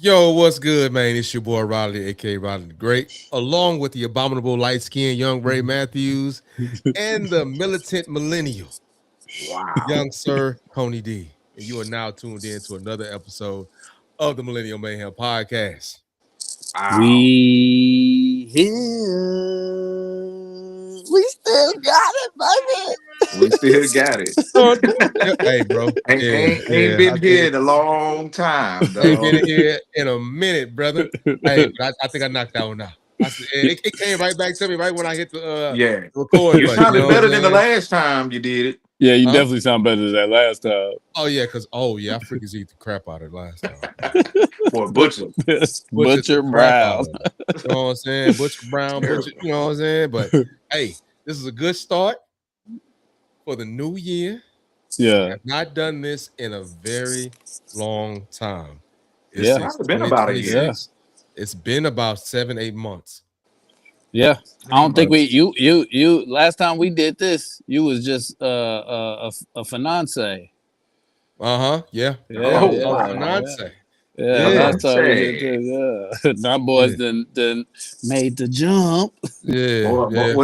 Yo, what's good, man? It's your boy Riley, aka Riley the Great, along with the abominable light-skinned young Ray Matthews and the militant millennial, Wow. young Sir Tony D. And you are now tuned in to another episode of the Millennial Mayhem Podcast. Wow. We here. We still got it, baby. We still got it. Hey, bro. Ain't, Yeah, ain't, ain't yeah. been here in a long time, Ain't been dog. here in a minute, brother. Hey, but I think I knocked that one out. It came right back to me right when I hit the Yeah. record You button. You sounded know what I'm better than the saying? last time you did it. Yeah, you Huh? definitely sound better than that last time. Oh yeah, I freaking eat the crap out of it last time. Boy, Butcher. Butcher the crap out Brown. of it. You know what I'm saying? Butcher Brown, Terrible. Butcher. You know what I'm saying? But hey, this is a good start for the new year. Yeah, I've not done this in a very long time. Yeah. It's It's been about a year. 2026. It's been about 7-8 months. yeah. I don't think Much. you last time we did this, you was just a finance. Yeah. Oh, Yeah, wow. Finance. Yeah, Yeah. last time we did Say. this. Yeah. Now boys then made the jump. Yeah. Boy,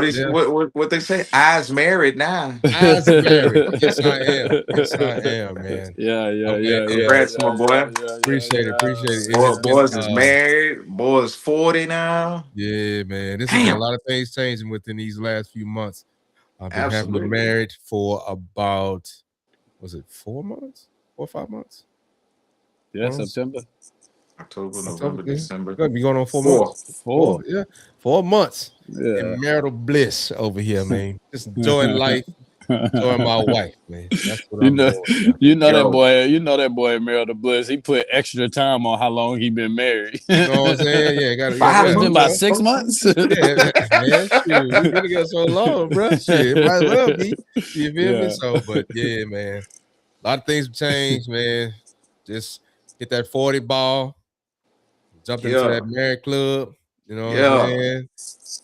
what they say? Eyes married now. Eyes married. Yes, I am. Yes, I am, man. Yeah. Congrats, my boy. Appreciate it. It has been Boys is married. Boys 40 now. yeah, man. This has been a Damn. lot of things changing within these last few months. I've been having been Absolutely. married for about, was it 4 months? 4 or 5 months? Yeah, September. October, November, December. Gonna be going on 4 Four. months. 4, yeah. 4 months. Yeah. In marital bliss over here, man. Just enjoying life, enjoying my wife, man. That's what I'm doing. Man. You know Yo. that boy Meryl Bliss. He put extra time on how long he been married. You know what I'm saying? Yeah, got Five It's been you about know. 6 months. Yeah, man, shit, we've been together so long, bro. Shit, it might as well be. You feel me? Yeah. So, but yeah, man, a lot of things have changed, man. Just hit that 40 ball, jumped into Yeah. that married club. You know what I'm Yeah. saying?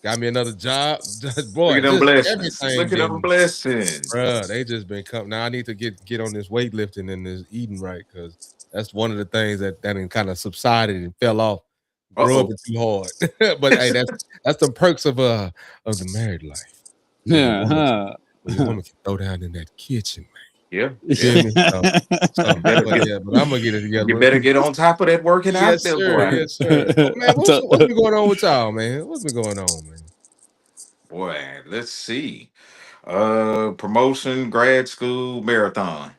Got me another job. Look Boy, at them just blessings. everything Look at them been, blessings. bruh, they just been coming. Now I need to get on this weightlifting and this eating right, because that's one of the things that kind of subsided and fell off. Grew up Uh-oh. too hard. But hey, that's the perks of the married life. Yeah. When your woman can throw down in that kitchen, Yeah. man. You feel me? So, Better but get, but I'm gonna get it together. you better get on top of that working out Yes, there, sir. boy. Yes, sir. Oh, man, what's been going on with y'all, man? What's been going on, man? Boy, let's see. Promotion, grad school, marathon.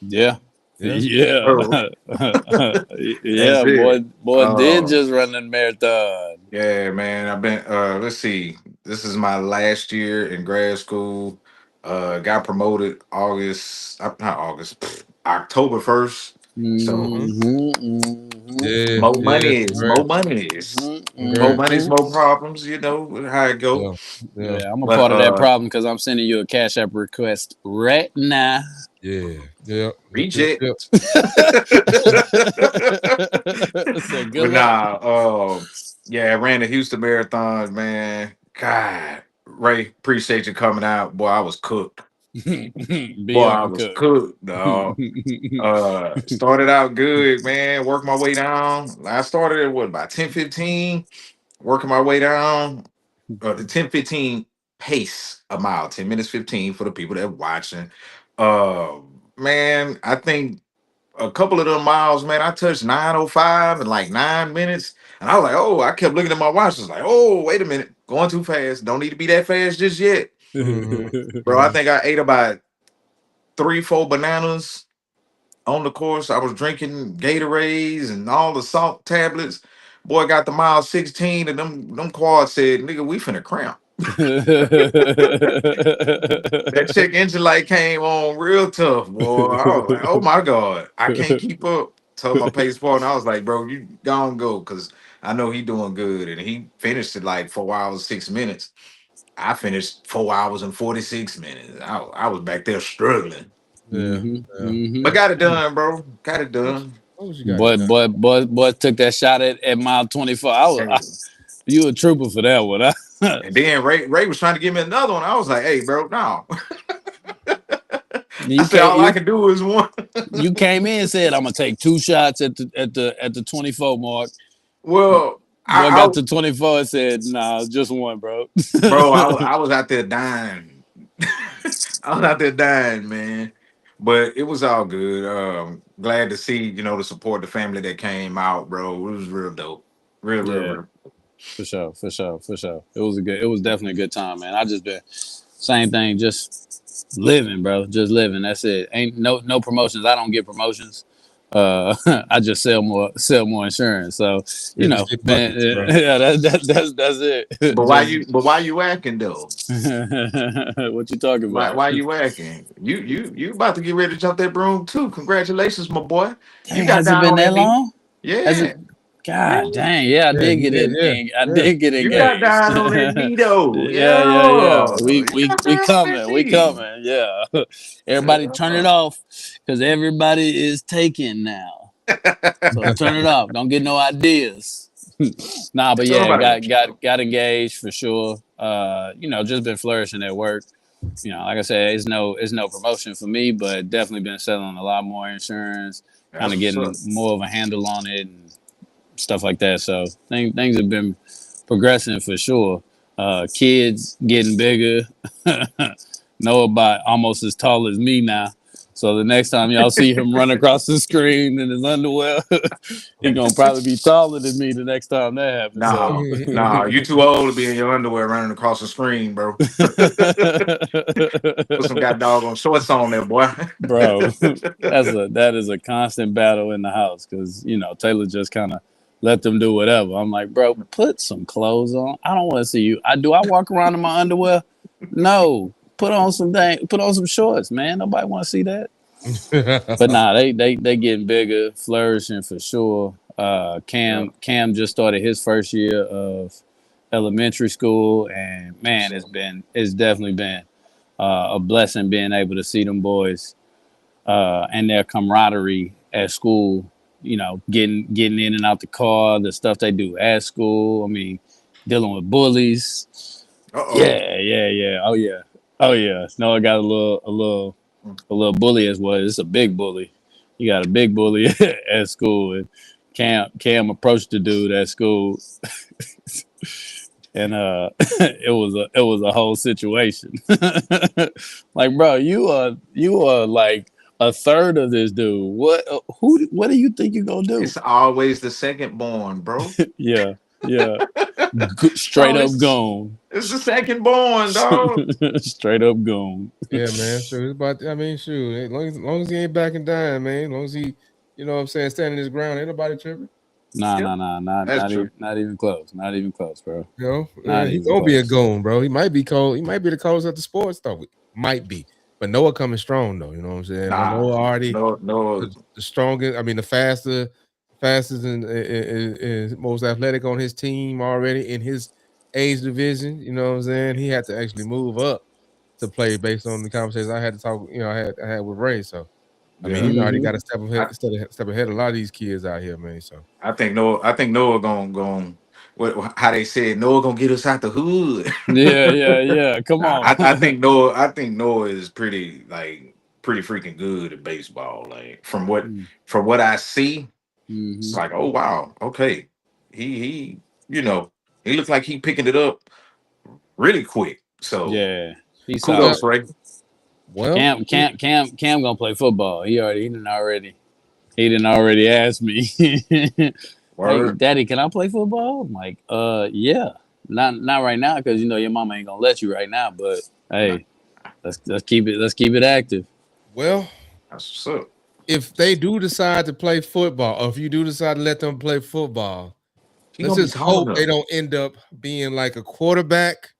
Yeah. Yeah. Yeah. Oh, Yeah, that's it. boy did just run the marathon. Yeah, man. I've been let's see. This is my last year in grad school. Got promoted August, not August, October 1st. So Yeah, more yeah, money is more money is more money is more problems, you know how it go. yeah, Yeah, I'm a But part of that problem because I'm sending you a Cash App request right now. yeah. Yep. reject. So good But luck. yeah, I ran the Houston Marathon, man. God, Ray, appreciate you coming out. Boy, I was cooked. Boy, I Beyond was cook. cooked, dog. Started out good, man. Worked my way down. I started at what about 10:15, working my way down. The 10:15 pace a mile, 10 minutes 15 for the people that watching. Uh man, I think a couple of them miles, man, I touched 9:05 in like 9 minutes. And I was like, oh, I kept looking at my watch. I was like, oh, wait a minute, going too fast. Don't need to be that fast just yet. Mhm. Bro, I think I ate about 3, 4 bananas on the course. I was drinking Gatorades and all the salt tablets. Boy, got the mile 16 and them quads said, nigga, we finna cramp. That check engine light came on real tough, boy. I was like, oh my God, I can't keep up. Told my pace partner, I was like, bro, you gone go, because I know he doing good. And he finished it like 4 hours, 6 minutes. I finished 4 hours and 46 minutes. I was back there struggling. Yeah, But got it done, bro. Got it done. What was you got it done? Boy took that shot at mile 24. And, You a trooper for that one. and then Ray was trying to give me another one. I was like, hey, bro, no. You said came, all I can do is one. you came in and said, "I'm gonna take 2 shots at the 24 mark." Well, Boy got to 24 and said, "Nah, just one, bro." bro, I was out there dying. I was out there dying, man. But it was all good. Glad to see, to support the family that came out, bro. It was real dope. Real, real, Yeah, real. for sure, for sure, for sure. It was definitely a good time, man. I just been same thing, just living, bro. Just living. That's it. Ain't no promotions. I don't get promotions. I just sell more insurance. So Yeah, just get man, buckets, bro. yeah, that's it. But Just why you acting though? what you talking about? Why you acting? You about to get ready to jump that broom too. Congratulations, my boy. You Dang, got has it down been on that that knee. long? Has it? Yeah. Yeah. God dang, yeah, I Yeah, did you get did. it. Yeah, I yeah. did get You got engaged. down on that knee though. Yeah, yeah, yeah. Yeah. You We got we down on that coming. We knee. coming. Yeah. Everybody turn it Yeah. off because everybody is taken now. So turn it off. Don't get no ideas. Nah, but Don't yeah, nobody want you. got engaged for sure. Just been flourishing at work. Like I said, it's no promotion for me, but definitely been selling a lot more insurance, kind That's of what's getting up. more of a handle on it and stuff like that. So things have been progressing for sure. Kids getting bigger. Noah about almost as tall as me now. So the next time y'all see him run across the screen in his underwear, he gonna probably be taller than me the next time that happens. So, Nah, you too old to be in your underwear running across the screen, bro. Put some god doggone shorts on there, boy. bro, that is a constant battle in the house because Taylor just kind of let them do whatever. I'm like, bro, put some clothes on. I don't want to see you. I walk around in my underwear? No. Put on some shorts, man. Nobody want to see that. But nah, they getting bigger, flourishing for sure. Yeah. Cam just started his first year of elementary school, and man, So, it's definitely been a blessing being able to see them boys and their camaraderie at school. Getting in and out the car, the stuff they do at school. I mean, dealing with bullies. uh-oh. Yeah, yeah, yeah. Oh yeah. No, I got a little bully as well. It's a big bully. You got a big bully at school, and Cam approached the dude at school, and it was a whole situation. Like, bro, you are like a third of this dude. What do you think you gonna do? It's always the second born, bro. Yeah, yeah, straight up Always gone, it's the second born, dog. straight up gone. Yeah, man. Sure. It's about. I mean, shoot. As long as he ain't backing down, man. As long as he, what I'm saying, standing his ground, ain't nobody tripping. Nah, Yep, nah, nah, that's true. not even close. Not even close, bro. Yeah, Not he even gonna be a close. goon, bro. He might be cold. He might be the coldest at the sports though. Might be, but Noah coming strong though. You know what I'm saying? Nah, Noah already no, no. the strongest. I mean, the fastest and most athletic on his team already in his age division. You know what I'm saying? He had to actually move up to play based on the conversations I had to talk. I had with Ray. So I mean, Yeah, he already Hmm. got a step ahead of a lot of these kids out here, man. So I think Noah. I think Noah going. What how they said Noah gonna get us out the hood. Yeah, yeah, yeah. Come Nah, on. I think Noah. I think Noah is pretty freaking good at baseball. Like from what I see, it's Hmm. like oh wow, okay. He you know he looks like he picking it up really quick. So Yeah, he's well, solid. kudos, Ray. well, Cam gonna play football. He didn't already ask me. Hey, Word. Daddy, can I play football? I'm like, yeah. Not right now because your mama ain't gonna let you right now. But Nah, hey, let's keep it active. well. that's what's up. If they do decide to play football, or if you do decide to let them play football, He let's gonna be just tall hope they enough. don't end up being like a quarterback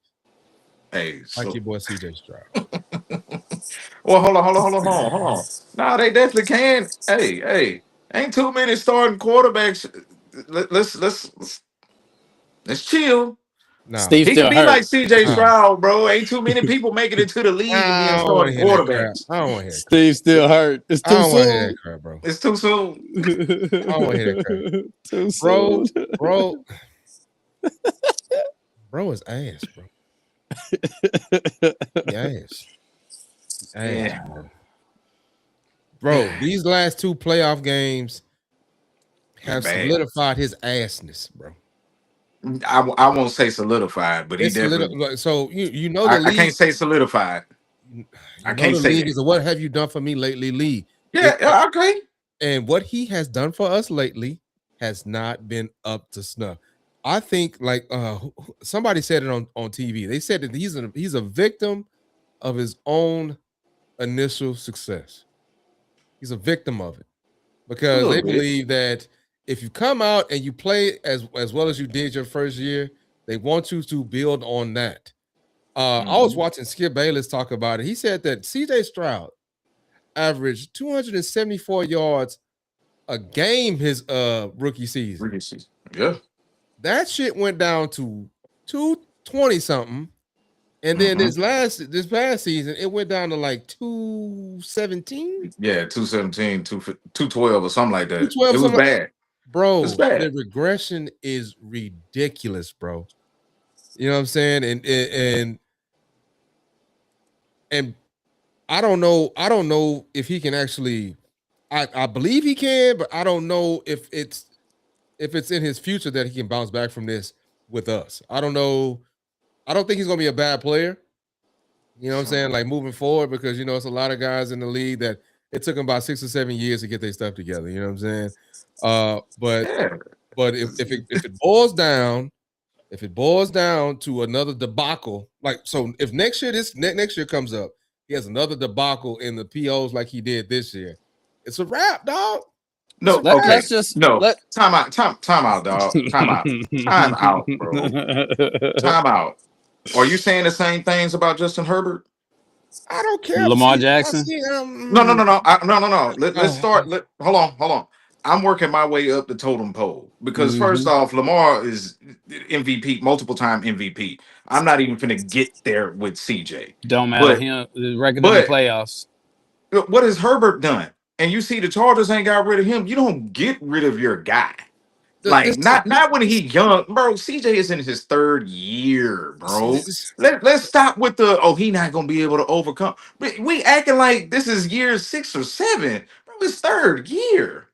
Hey, like so your boy CJ Stroud. well, hold on. Nah, they definitely can. Hey, ain't too many starting quarterbacks. Let's chill. No, Steve He could still be hurt. like CJ no, Stroud, bro. Ain't too many people making it to the league and being I don't want to starting hear that crap. quarterbacks. I don't want to hear that crap. Steve still hurt. It's I too don't want to hear that soon. crap, bro. It's too soon. I don't want to hear that crap, Too bro. soon. Bro, bro is ass, bro. He ass, Yeah. bro. bro, these last two playoff games Been have bad. solidified his assness, bro. I won't say solidified, but he It's definitely. so you know the I can't league. say solidified. You I know can't the say league that. is a what have you done for me lately league. Yeah, yeah, okay. And what he has done for us lately has not been up to snuff. I think like somebody said it on TV. They said that he's a victim of his own initial success. He's a victim of it A because little they bit. believe that if you come out and you play as well as you did your first year, they want you to build on that. I was Mhm. watching Skip Bayless talk about it. He said that CJ Stroud averaged 274 yards a game his rookie season. Ricky season. Yeah. That shit went down to 220 something. And then Hmm. this past season, it went down to like 217, Yeah, 217, 212 or something like that. It 212 was something. bad. It's Bro, the bad. regression is ridiculous, bro. You know what I'm saying? And I don't know if he can actually I believe he can, but I don't know if it's in his future that he can bounce back from this with us. I don't know. I don't think he's gonna be a bad player. You know what I'm saying? Like moving forward, because it's a lot of guys in the league that it took them about 6 or 7 years to get their stuff together. You know what I'm saying? Uh, but Yeah. but if it boils down to another debacle, like so, if next year next year comes up, he has another debacle in the POs like he did this year. It's a wrap, dog. It's a No, wrap. Let's okay. just No. let. Time out, dog. Time out. Time out, bro. Time out. Are you saying the same things about Justin Herbert? I don't care. Lamar See, I Jackson. see. No, no, no, no. No, no, no. Let's Oh, start. Hold on, hold on. I'm working my way up the totem pole because first Hmm. off, Lamar is MVP, multiple time MVP. I'm not even gonna get there with CJ. Don't matter. But Him the record in the but playoffs. what has Herbert done? And you see the Chargers ain't got rid of him. You don't get rid of your guy. this, Like not when he young, bro. CJ is in his third year, bro. this, Let's stop with the he not gonna be able to overcome. We acting like this is year 6 or 7, bro. It's third year.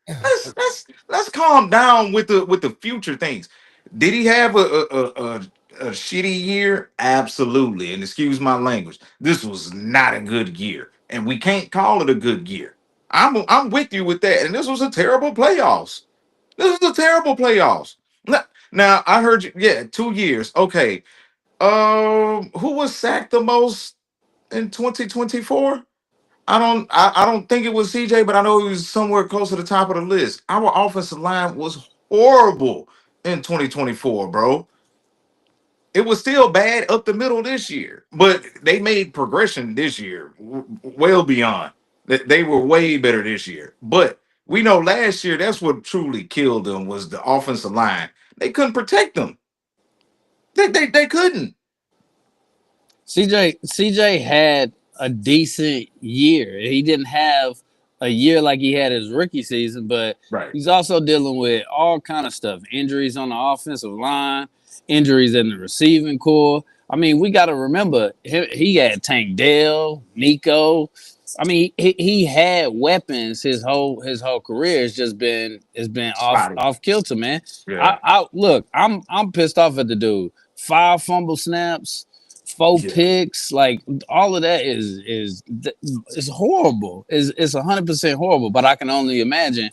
Let's calm down with the future things. Did he have a shitty year? Absolutely. And excuse my language. This was not a good year, and we can't call it a good year. I'm with you with that. And this was a terrible playoffs. This is a terrible playoffs. Now I heard you. Yeah, 2 years. Okay. Who was sacked the most in 2024? I don't think it was CJ, but I know he was somewhere close to the top of the list. Our offensive line was horrible in 2024, bro. It was still bad up the middle this year, but they made progression this year, well beyond that. They were way better this year. But we know last year that's what truly killed them was the offensive line. They couldn't protect them. They couldn't. CJ had a decent year. He didn't have a year like he had his rookie season, but Right. he's also dealing with all kind of stuff: injuries on the offensive line, injuries in the receiving core. I mean, we got to remember he had Tank Dell, Nico. I mean, he had weapons his whole career. It's been Spotty. off kilter, man. Yeah. I look, I'm pissed off at the dude. 5 fumble snaps, 4 picks, like all of that is horrible. It's 100% horrible. But I can only imagine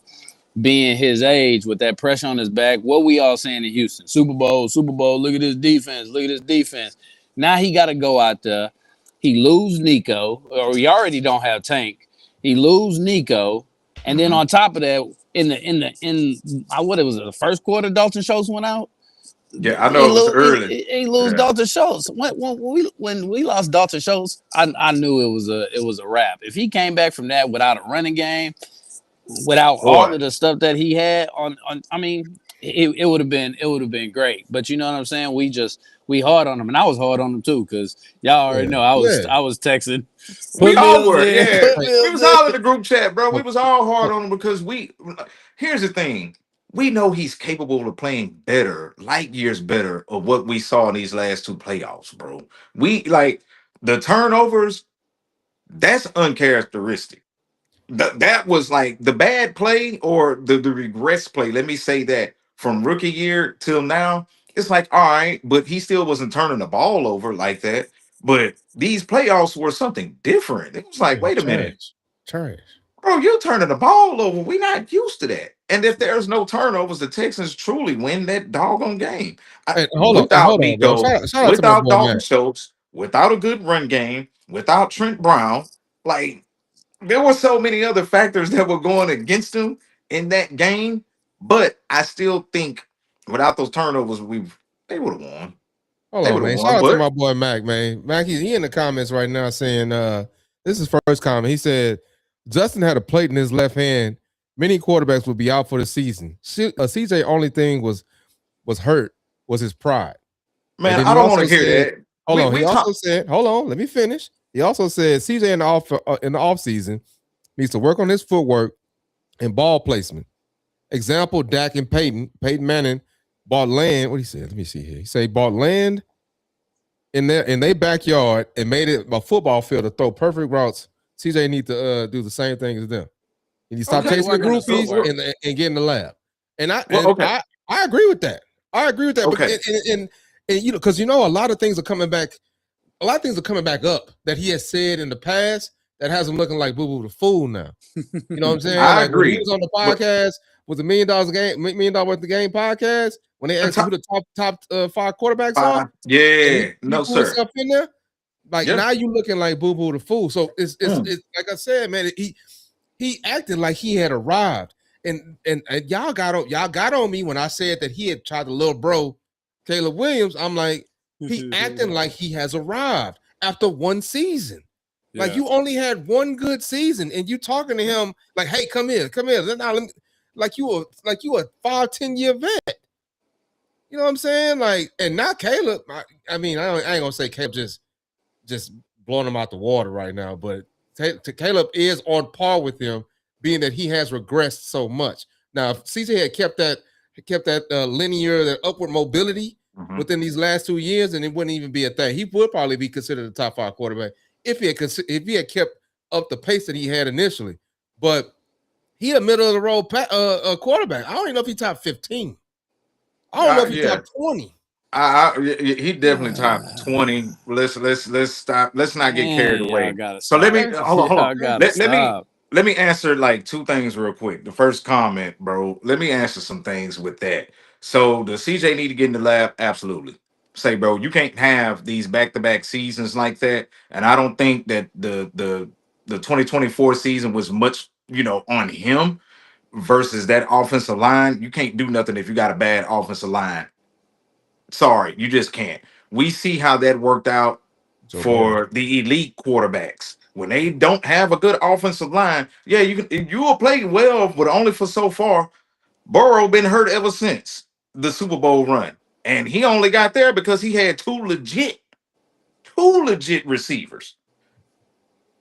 being his age with that pressure on his back. What we all saying in Houston? Super Bowl, Super Bowl. Look at this defense. Look at this defense. Now he got to go out there. He lose Nico, or he already don't have Tank. He lose Nico, and then Hmm. on top of that, in what it was the first quarter, Dalton Schultz went out. Yeah, I know it was early. He lose Yeah. Dalton Schultz. When we lost Dalton Schultz, I knew it was a wrap. If he came back from that without a running game, without all Boy. of the stuff that he had on I mean, it would have been great. But you know what I'm saying? We hard on him, and I was hard on him too, because y'all already yeah, know I was yeah. I was texting, We put all Mills were, in, yeah. put Like, We Mills was in. all in the group chat, bro. We look, was all hard look, on him because we. Here's the thing: we know he's capable of playing better, light years better, of what we saw in these last two playoffs, bro. We like the turnovers. That's uncharacteristic. that was like the bad play or the regress play. Let me say that from rookie year till now, it's like all right, but he still wasn't turning the ball over like that. But these playoffs were something different. It was like, Man, wait a minute, trash, trash. bro, you're turning the ball over. We're not used to that. And if there's no turnovers, the Texans truly win that doggone game. Hey, Without hold on, bro. Nico, Shout out to my without boy Dalton Mac. Schultz, without a good run game, without Trent Brown, like there were so many other factors that were going against him in that game. But I still think without those turnovers, they would have won. Hold They on, would have man. Shout won. out to But my boy Mac, man. Mac, he in the comments right now saying, this is first comment. He said, Justin had a plate in his left hand. Many quarterbacks would be out for the season. CJ only thing was hurt was his pride. And man, then I he don't want also to hear said, that. hold on. He We also talk. said, hold on, let me finish. He also said CJ in the off season needs to work on his footwork and ball placement. Example: Dak and Peyton Manning bought land. What he said? Let me see here. He said he bought land in their backyard and made it a football field to throw perfect routes. CJ need to do the same thing as them. He need to stop Okay, Need to chasing the work on the groupies footwork. and get in the lab. And I well, and okay, I agree with that. I agree with that. But okay. and you know, because you know a lot of things are coming back. A lot of things are coming back up that he has said in the past that has him looking like Boo Boo the Fool now. You know what I'm saying? I Like when he agree. was on the But podcast with the $1 million a game, $1 million worth of game podcast, when they a asked him who top the top five quarterbacks are, five, and yeah, he no threw sir. himself in there. Like Yeah. now you looking like Boo Boo the Fool. So Mm. it's like I said, man. He acted like he had arrived, and y'all got on me when I said that he had tried to little bro Caleb Williams. I'm like he acting like he has arrived after one season. Like Yeah. you only had one good season, and you talking to him like, "Hey, come here, come here." Now, like you a 5-10 year vet. You know what I'm saying? Like, and not Caleb. I mean, I ain't gonna say Caleb just blowing him out the water right now, but Caleb is on par with him, being that he has regressed so much. Now, if CJ had kept that linear, that upward mobility Mhm. within these last 2 years, and it wouldn't even be a thing. He would probably be considered a top five quarterback if he had kept up the pace that he had initially. But he a middle of the road quarterback. I don't even know if he top 15. I don't know if he Yeah, top 20. he definitely top 20. Let's stop. Let's not get carried Man, y'all away. gotta So let me stop. Okay. hold on. Y'all Okay. gotta stop. Let me answer like two things real quick. The first comment, bro. Let me answer some things with that. So does CJ need to get in the lab? Absolutely. Say, bro, you can't have these back-to-back seasons like that. And I don't think that the 2024 season was much, on him versus that offensive line. You can't do nothing if you got a bad offensive line. Sorry, you just can't. We see how that worked out Joe Burrow. for the elite quarterbacks. When they don't have a good offensive line, yeah, you will play well, but only for so far. Burrow been hurt ever since the Super Bowl run. And he only got there because he had two legit receivers.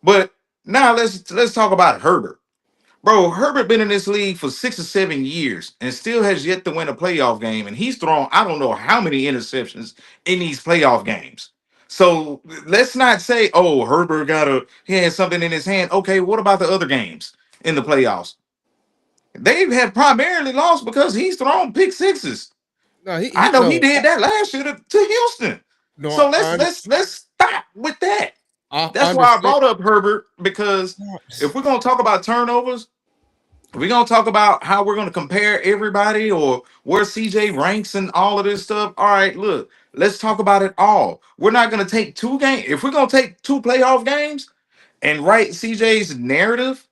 But now let's talk about Herbert. Bro, Herbert been in this league for 6 or 7 years and still has yet to win a playoff game. And he's thrown, I don't know how many interceptions in these playoff games. So let's not say, oh, Herbert he had something in his hand. Okay, what about the other games in the playoffs? They've had primarily lost because he's thrown pick sixes. No, I he know he no, did that last year to Houston. no. So let's stop with that. I That's why I understand. brought up Herbert, because if we're gonna talk about turnovers, we're gonna talk about how we're gonna compare everybody or where CJ ranks and all of this stuff. All right, look, let's talk about it all. We're not gonna take two games. If we're gonna take two playoff games and write CJ's narrative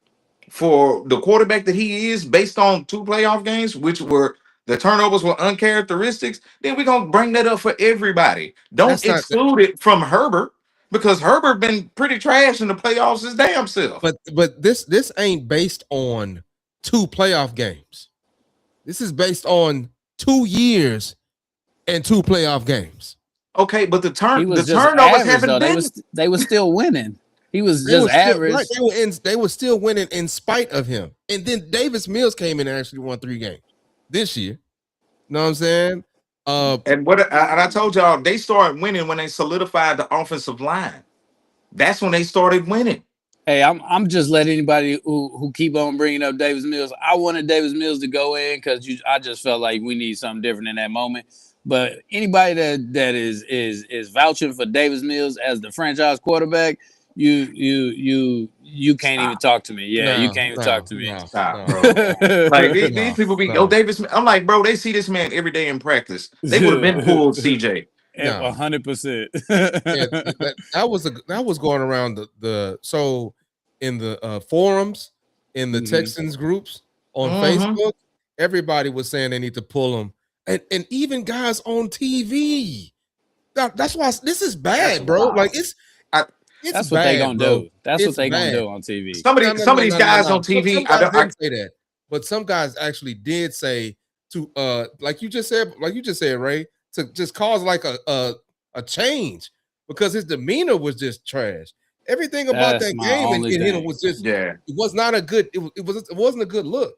for the quarterback that he is based on two playoff games, which were the turnovers were uncharacteristics, then we're gonna bring that up for everybody. Don't That's not. exclude it from Herbert because Herbert been pretty trash in the playoffs his damn self. But this ain't based on two playoff games. This is based on 2 years and two playoff games. Okay, but the He turn the was just turnovers average haven't though. been. They was still winning. He was They just were still right. average. They were still winning in spite of him. And then Davis Mills came in and actually won 3 games this year. You know what I'm saying? Uh, And I told y'all they started winning when they solidified the offensive line. That's when they started winning. Hey, I'm just letting anybody who keep on bringing up Davis Mills. I wanted Davis Mills to go in because I just felt like we need something different in that moment. But anybody that is vouching for Davis Mills as the franchise quarterback, you can't even Stop. talk to me. Yeah, you No, can't even talk no, to me. no, Stop, no, bro. Like these no, people be no, Davis. I'm like, bro, they see this man every day in practice. They would have been pulled CJ. At no. 100%. Yeah, that was going around the so in the forums, in the Hmm. Texans groups on Mm-hmm. Facebook, everybody was saying they need to pull him, and even guys on TV. That's why this is That's bad, bro. Like wild. I, it's That's what they bad, gonna bro. do. That's what It's they gonna bad. do on TV. No, no, some of no, these no, no, guys on no. TV, Some I guys don't. didn't say that, but some guys actually did say to like you just said, Ray, to just cause like a change because his demeanor was just trash. Everything about That's that my game only in him thing. was just Yeah. it was not a good it wasn't a good look.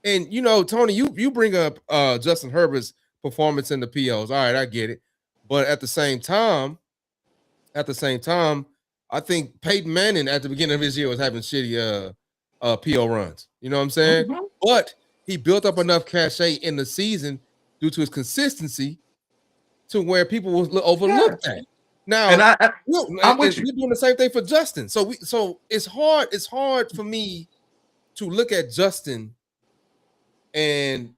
And Tony, you bring up Justin Herbert's performance in the POs. All right, I get it. But at the same time, I think Peyton Manning at the beginning of his year was having shitty PO runs. You know what I'm saying? Mm-hmm. But he built up enough cachet in the season due to his consistency to where people will Yeah. overlook that. And Now, I'm and with you. we're doing the same thing for Justin. So it's hard. It's hard for me to look at Justin and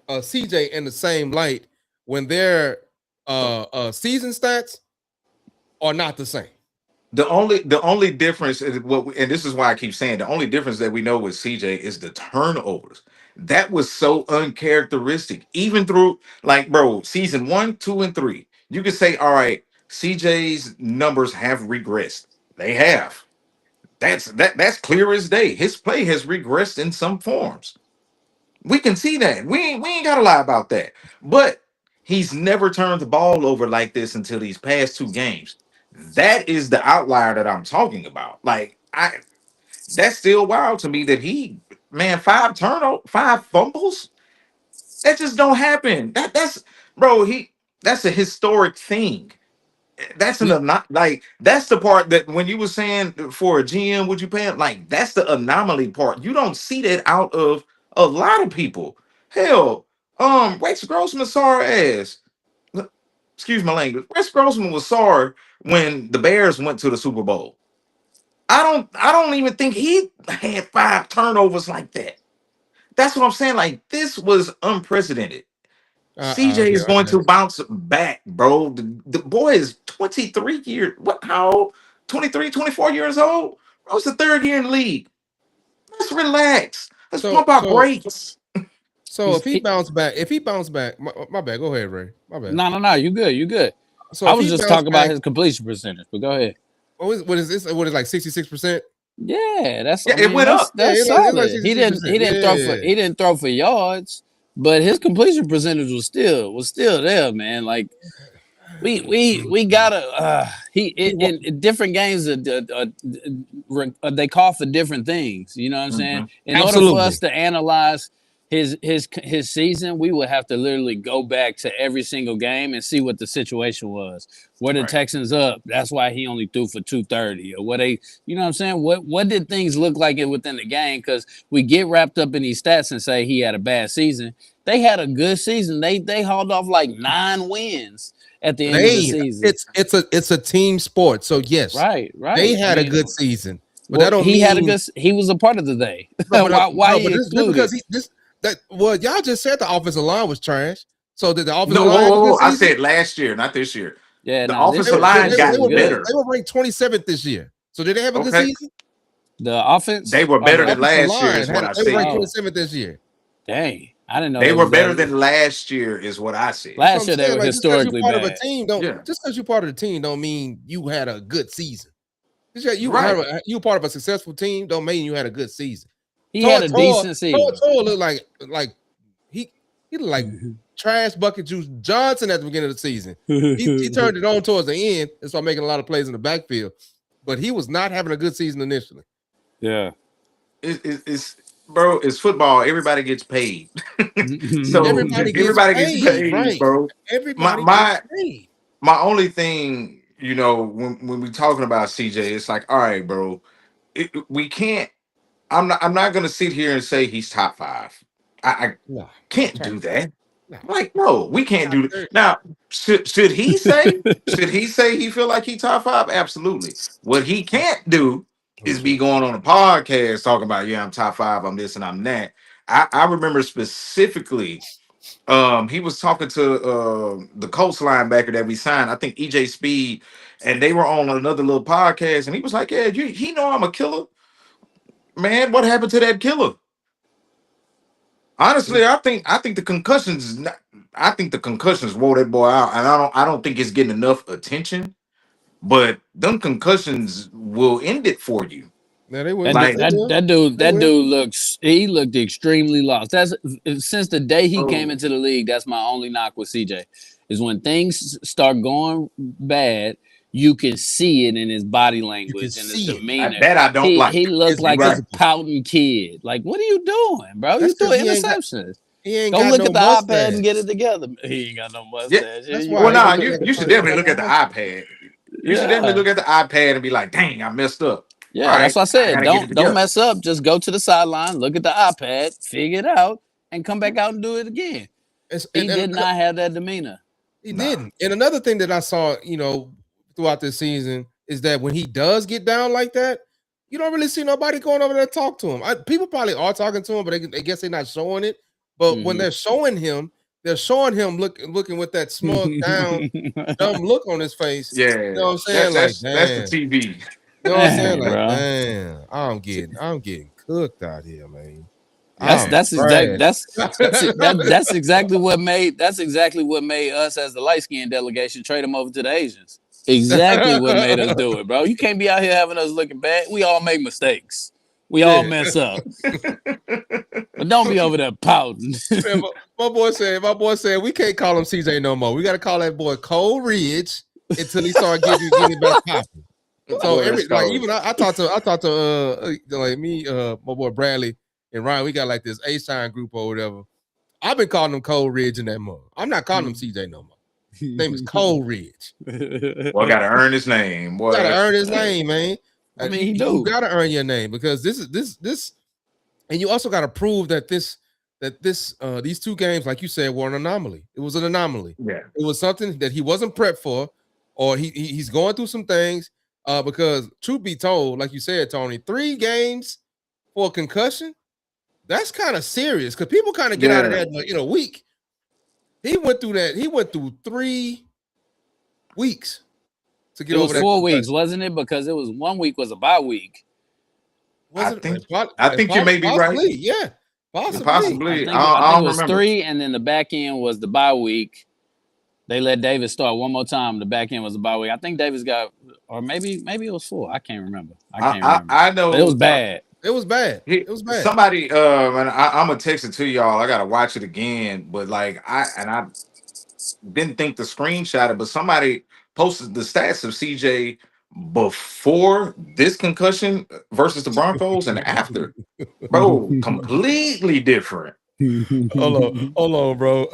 CJ in the same light when their season stats are not the same. The only difference is and this is why I keep saying the only difference that we know with CJ is the turnovers. That was so uncharacteristic. Even through like bro, season 1, 2, and 3, you could say, all right, CJ's numbers have regressed. They have. That's clear as day. His play has regressed in some forms. We can see that. We ain't gotta lie about that. But he's never turned the ball over like this until these past 2 games. That is the outlier that I'm talking about. Like that's still wild to me that man, 5 fumbles. That just don't happen. That's bro. That's a historic thing. That's We not like that's the part that when you were saying for a GM, would you pay him? Like that's the anomaly part. You don't see that out of a lot of people. Hell, Rex Grossman sorry ass. Excuse my language. Rex Grossman was sorry when the Bears went to the Super Bowl. I don't even think he had 5 turnovers like that. That's what I'm saying. Like this was unprecedented. CJ is going I to bounce back, bro. The boy is 23 years. What? How old? 23, 24 years old? Bro, it's the 3rd year in the league. Let's relax. Let's so pump our so brakes. so He's if he bounced back, my bad. Go ahead, Ray. My bad. no. You good. You good. So I if was he just bounced talking about back, his completion percentage, but go ahead. what is this? What is like 66%? Yeah, that's. Yeah, I it mean, went up. Yeah, that's it's like solid. He didn't. 66%. Yeah. He didn't throw for yards, but his completion percentage was still there, man. Like we gotta. He He wa- in different games. They call for different things. You know what I'm saying? Mhm. In order for us Absolutely. to analyze his season, we would have to literally go back to every single game and see what the situation was. Were the Right. Texans up? That's why he only threw for 230. Or what they, you know what I'm saying? What did things look like it within the game? Because we get wrapped up in these stats and say he had a bad season. They had a good season. They hauled off like 9 wins at the end of the Hey, season. it's a team sport. So yes, Right, they right. I had a mean, good season, but that well, don't he had a mean good. He was a part of the day. no, but Why no, but he this because excluded? y'all just said the offensive line was trash. So did the offensive No, line whoa, have a whoa, good whoa. I season? said last year, not this year. Yeah, The no, They this offensive were year, they, line this they, year they got was were ranked, good. better. they were ranked 27th this year. So did they have a good Okay. season? The offense They were or better The than the offensive last year, line is what I they were ranked said. oh 27th this year. dang, I didn't know They they were was better that. than last year, is what I said. That's what Last I'm year they saying. were Like historically bad. Yeah. just because you're part of the team don't mean you had a good season. Right. You part of a successful team don't mean you had a good season. He had Toa a Toa decent Toa season. Toa looked like he looked like trash bucket juice Johnson at the beginning of the season. He turned it on towards the end and started making a lot of plays in the backfield, but he was not having a good season initially. Yeah. It's bro, it's football. Everybody gets paid. So Everybody gets everybody gets paid, paid, right? bro. My Everybody gets my paid. my only thing, when we talking about CJ, it's like, all right, bro. we can't. I'm not gonna sit here and say he's top five. I Nah, can't top do five. that. Nah, Like, no, we can't top do that. 30. Now, should he say? Should he say he feel like he top five? Absolutely. What he can't do is Who's be who? going on a podcast talking about, yeah, I'm top five, I'm this and I'm that. I remember specifically, he was talking to the Colts linebacker that we signed, I think EJ Speed, and they were on another little podcast, and he was like, yeah, he know I'm a killer. Man, what happened to that killer? Honestly, I think the concussions. I think the concussions wore that boy out, and I don't think it's getting enough attention. But them concussions will end it for you. Now they will. That Like, They will. They that will. dude looked extremely lost. That's since the day he came oh into the league. That's my only knock with CJ is when things start going bad. You can see it in his body You can language and his see it. demeanor. that I don't He like. looked It's You like a right? visible. pouting kid. Like, what are you doing, bro? That's You threw because an interception. he ain't Go got look no at the iPad and get mustache. it together. He ain't got no Yeah. mustache. Yeah, That's you Well, why right. he nah, don't look you like you a should he ain't definitely got look no at the mustache. iPad. You should definitely Yeah. look at the iPad and be like, dang, I messed up. All Yeah, that's right, what I I said. gotta get it Don't together. mess up. Just go to the sideline, look at the iPad, figure it out, and come back out and do it again. It's, He did not have that demeanor. he Nah. didn't. And another thing that I saw, throughout this season is that when he does get down like that, you don't really see nobody going over there to talk to him. People probably are talking to him, but I guess they're not showing it. But when Mhm. they're showing him looking with that smug down, dumb look on his face. You know Yeah, what I'm saying? Like, that's the damn. TV. You know what I'm saying? Man, Like, bro. damn, I'm getting cooked out here, man. That's I'm Man, that's exact trash. that's exactly what made us as the light skinned delegation trade him over to the Asians. Exactly what made us do it, bro. You can't be out here having us looking bad. We all make mistakes. We all Yeah. mess up. But don't be over there pouting. Man, my boy said we can't call him CJ no more. We got to call that boy Cole Ridge until he start getting back popping. So boy, that's cold. even I talked to like me, my boy Bradley and Ryan. We got like this A-sign group or whatever. I've been calling him Cole Ridge in that mug. I'm not calling him CJ no more. His name is Cole Ridge. Boy, gotta earn his name, You gotta boy. earn his name, man. I mean, he You do. gotta earn your name because this, and you also gotta prove that these two games, like you said, were an anomaly. It was an anomaly. Yeah, It was something that he wasn't prepped for, or he's going through some things. Because truth be told, like you said, Tony, 3 games for a concussion, that's kind of serious because people kind of get out of yeah, that in a week. He went through that. He went through 3 weeks to get It over was that 4 weeks, concussion. wasn't it? Because it was 1 week was a bye week. Was it? I think you may be right. Possibly, yeah, possibly. I Possibly, think I I think it don't was remember. 3, and then the back end was the bye week. They let Davis start one more time. The back end was the bye week. I think Davis got, or maybe it was 4. I can't remember. I But it was know. bad. It was bad. It was bad. Somebody, and I'm gonna text it to y'all. I gotta watch it again, but like I didn't think to screenshot it, but somebody posted the stats of CJ before this concussion versus the Broncos and after. Bro, completely different. Hold on, bro.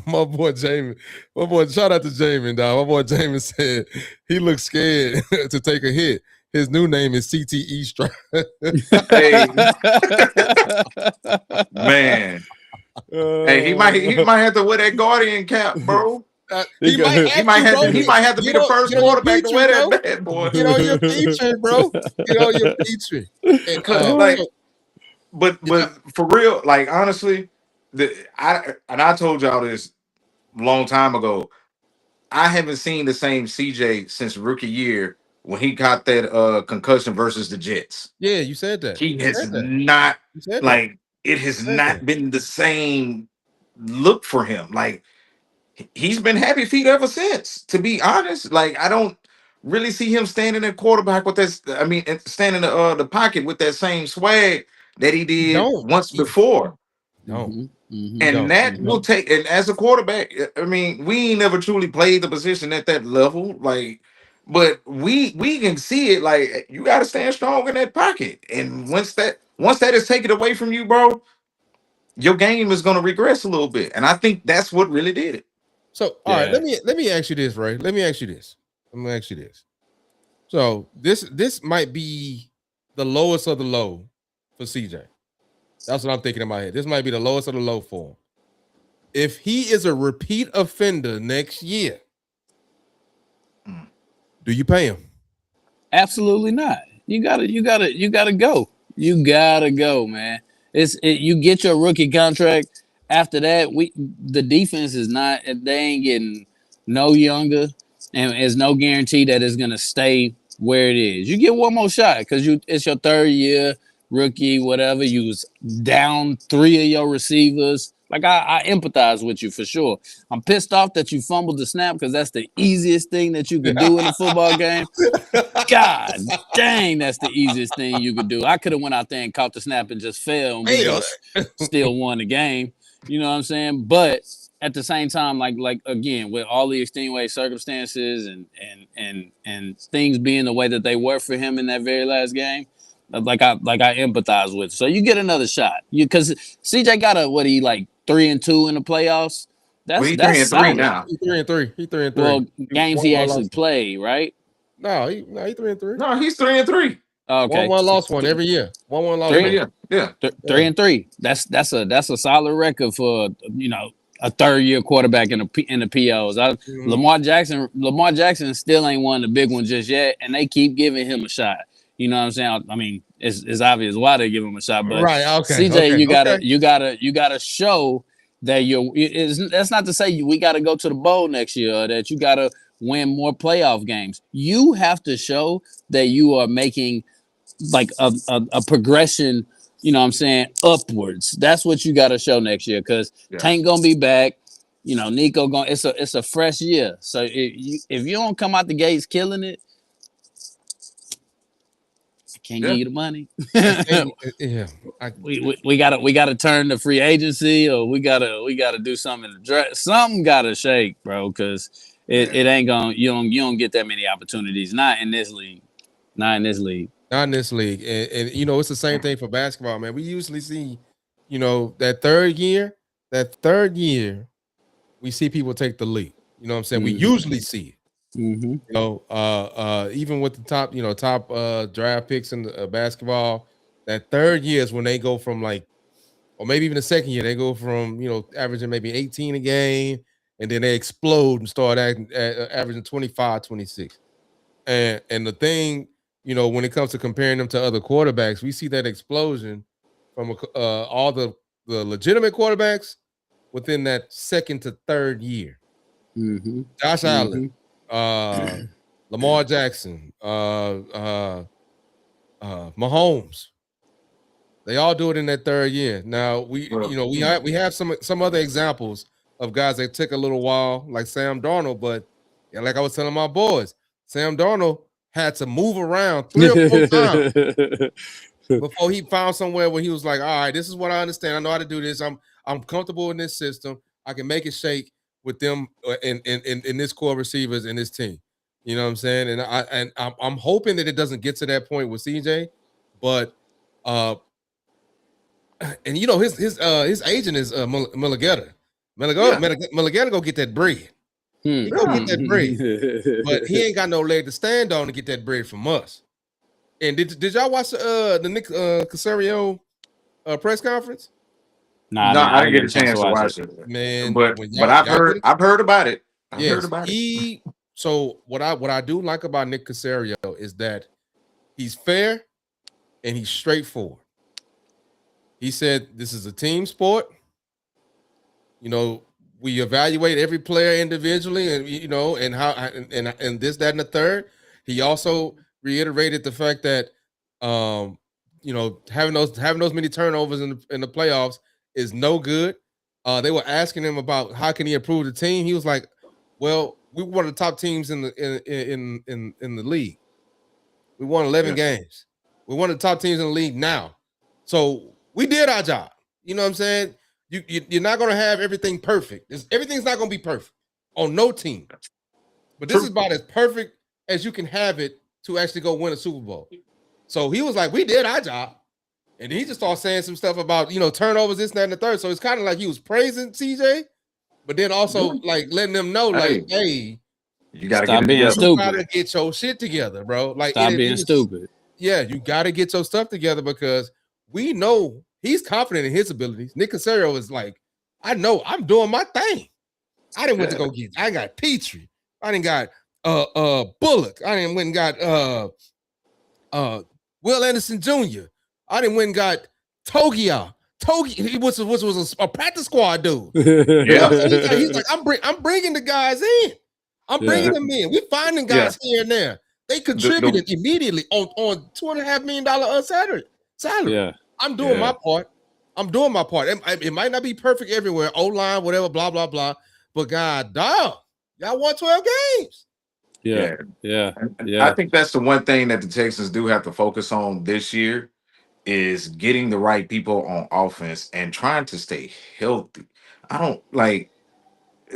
My boy Jamie, shout out to Jamie, dog. My boy Jamie said he looks scared to take a hit. His new name is CTE Stroud. Hey, man. Hey, he might have to wear that Guardian cap, bro. He He might go- He have might to, have bro. to he might have to be the first Get on your quarterback to Petrie, wear bro. that bad boy. Get on your Petrie, bro. Get on your Petrie. And Cause like, but for real, like honestly, I told y'all this a long time ago. I haven't seen the same CJ since rookie year when he got that concussion versus the Jets. yeah, you said that. He You has said that. not You said that. like it You has said that. not been the same look for him. Like he's been happy feet ever since. To be honest, like I don't really see him standing at quarterback with this. I mean, standing the pocket with that same swag that he He did don't. once before. Don't. He Mhm, And don't. that will take. And as a quarterback, I mean, we ain't never truly played the position at that level. Like, but we can see it. Like, you got to stand strong in that pocket. And once that is taken away from you, bro, your game is going to regress a little bit. And I think that's what really did it. So, all right, Yeah. let me ask you this, Ray. Let me ask you this. I'm gonna ask you this. So this might be the lowest of the low for CJ. That's what I'm thinking in my head. This might be the lowest of the low for him. If he is a repeat offender next year, do you pay him? Absolutely not. You gotta go. You gotta go, man. You get your rookie contract. After that, the defense is not. They ain't getting no younger, and there's no guarantee that it's gonna stay where it is. You get one more shot because it's your third year rookie, whatever. You was down 3 of your receivers. Like I empathize with you for sure. I'm pissed off that you fumbled the snap because that's the easiest thing that you could do in a football game. God dang, that's the easiest thing you could do. I could have went out there and caught the snap and just fell, and we would have still won the game. You know what I'm saying? But at the same time, like again, with all the extenuating circumstances and things being the way that they were for him in that very last game, like I empathize with. So you get another shot. Because CJ got he like 3-2 in the playoffs. Well, That's he's that's 3-3 solid. now. He's 3-3. He's 3-3. Well, games he actually lost. played, right? No, he 3-3. No, he's 3-3. Oh, okay. 1-1 lost one every year. 1-1 lost Every one. year. Yeah. 3-3. That's a solid record for a third year quarterback in the POs. Lamar Jackson still ain't won the big one just yet, and they keep giving him a shot. You know what I'm saying? I mean, it's obvious why they give him a shot, but right. Okay. CJ, Okay, you gotta show that that's not to say we got to go to the bowl next year or that you got to win more playoff games. You have to show that you are making like a progression, you know what I'm saying, upwards. That's what you got to show next year because Tank gonna be back. Nico it's a fresh year. So if you don't come out the gates killing it, I can't give you the money. We gotta turn to free agency, or we gotta do something to draft. Something gotta shake, bro, because it ain't gonna you don't get that many opportunities. Not in this league. Not in this league. And it's the same thing for basketball, man. We usually see, that third year, we see people take the leap. You know what I'm saying? Mm-hmm. We usually see it. Mm-hmm. Even with the top draft picks in the basketball, that third year is when they go from or maybe even the second year, they go from averaging maybe 18 a game, and then they explode and start averaging 25, 26. And the thing, when it comes to comparing them to other quarterbacks, we see that explosion from all the legitimate quarterbacks within that second to third year. Mm-hmm. Josh Allen, Lamar Jackson, Mahomes. They all do it in that third year. Now we have some other examples of guys that took a little while, like Sam Darnold, but like I was telling my boys, Sam Darnold had to move around 3 or 4 times before he found somewhere where he was like, all right, this is what I understand. I know how to do this. I'm comfortable in this system. I can make it shake with them in this core receivers in this team. You know what I'm saying? And I'm hoping that it doesn't get to that point with CJ, but and his agent is Mulligetta. Mulligetta go get that bread. He go get that bread, but he ain't got no leg to stand on to get that bread from us. And did y'all watch the Nick Caserio press conference? No, I didn't get a chance to watch it, man. But I've heard about it. I've heard about it. So what I do like about Nick Caserio is that he's fair and he's straightforward. He said this is a team sport. We evaluate every player individually, and and how and this, that, and the third. He also reiterated the fact that having those many turnovers in the playoffs is no good. They were asking him about how can he improve the team. He was like, "Well, we were one of the top teams in the league. We won 11 games. We're one of the top teams in the league now. So we did our job. You know what I'm saying? You're not going to have everything perfect. Everything's not going to be perfect on no team. But this is about as perfect as you can have it to actually go win a Super Bowl." So he was like, we did our job. And he just started saying some stuff about, turnovers, this, that, and the third. So it's kind of like he was praising CJ, but then also like letting them know, hey, you got to get stupid. You got to get your shit together, bro. Like, stop being stupid. yeah, you got to get your stuff together because we know he's confident in his abilities. Nick Casario is like, I know I'm doing my thing. I didn't went to Yeah, go get. I got Petrie. I didn't got Bullock. I didn't went and got uh Will Anderson Jr. I didn't went and got Togia. Togi, was a practice squad dude. You know what I'm yeah, saying? He's like, I'm bringing the guys in. I'm yeah, bringing them in. We're finding yeah. guys here and there. They The contributed immediately on $2.5 million salary. yeah. I'm doing yeah. my part. I'm doing my part. It might not be perfect everywhere. O line, whatever, blah blah blah. But God, dog, y'all won 12 games. Yeah, Yeah. yeah, And I yeah, think that's the one thing that the Texans do have to focus on this year is getting the right people on offense and trying to stay healthy. I don't like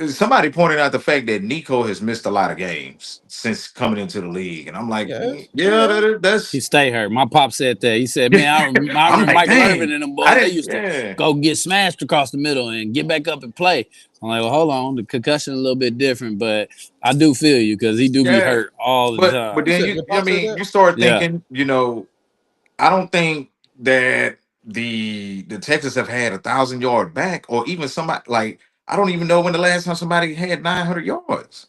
somebody pointed out the fact that Nico has missed a lot of games since coming into the league, and I'm like, Yes, he yeah, has. he that's. stay hurt. My pop said that. He said, "Man, I I'm remember like, Michael Irvin dang, and them I boys. They didn't. used to Yeah, go get smashed across the middle and get back up and play." I'm like, "Well, hold on. The concussion a little bit different, but I do feel you because he do be yeah. hurt all the But time." You then said you, your I pop said mean, that? you start Yeah, thinking, I don't think that the Texans have had 1,000 yard back or even somebody like I don't even know when the last time somebody had 900 yards.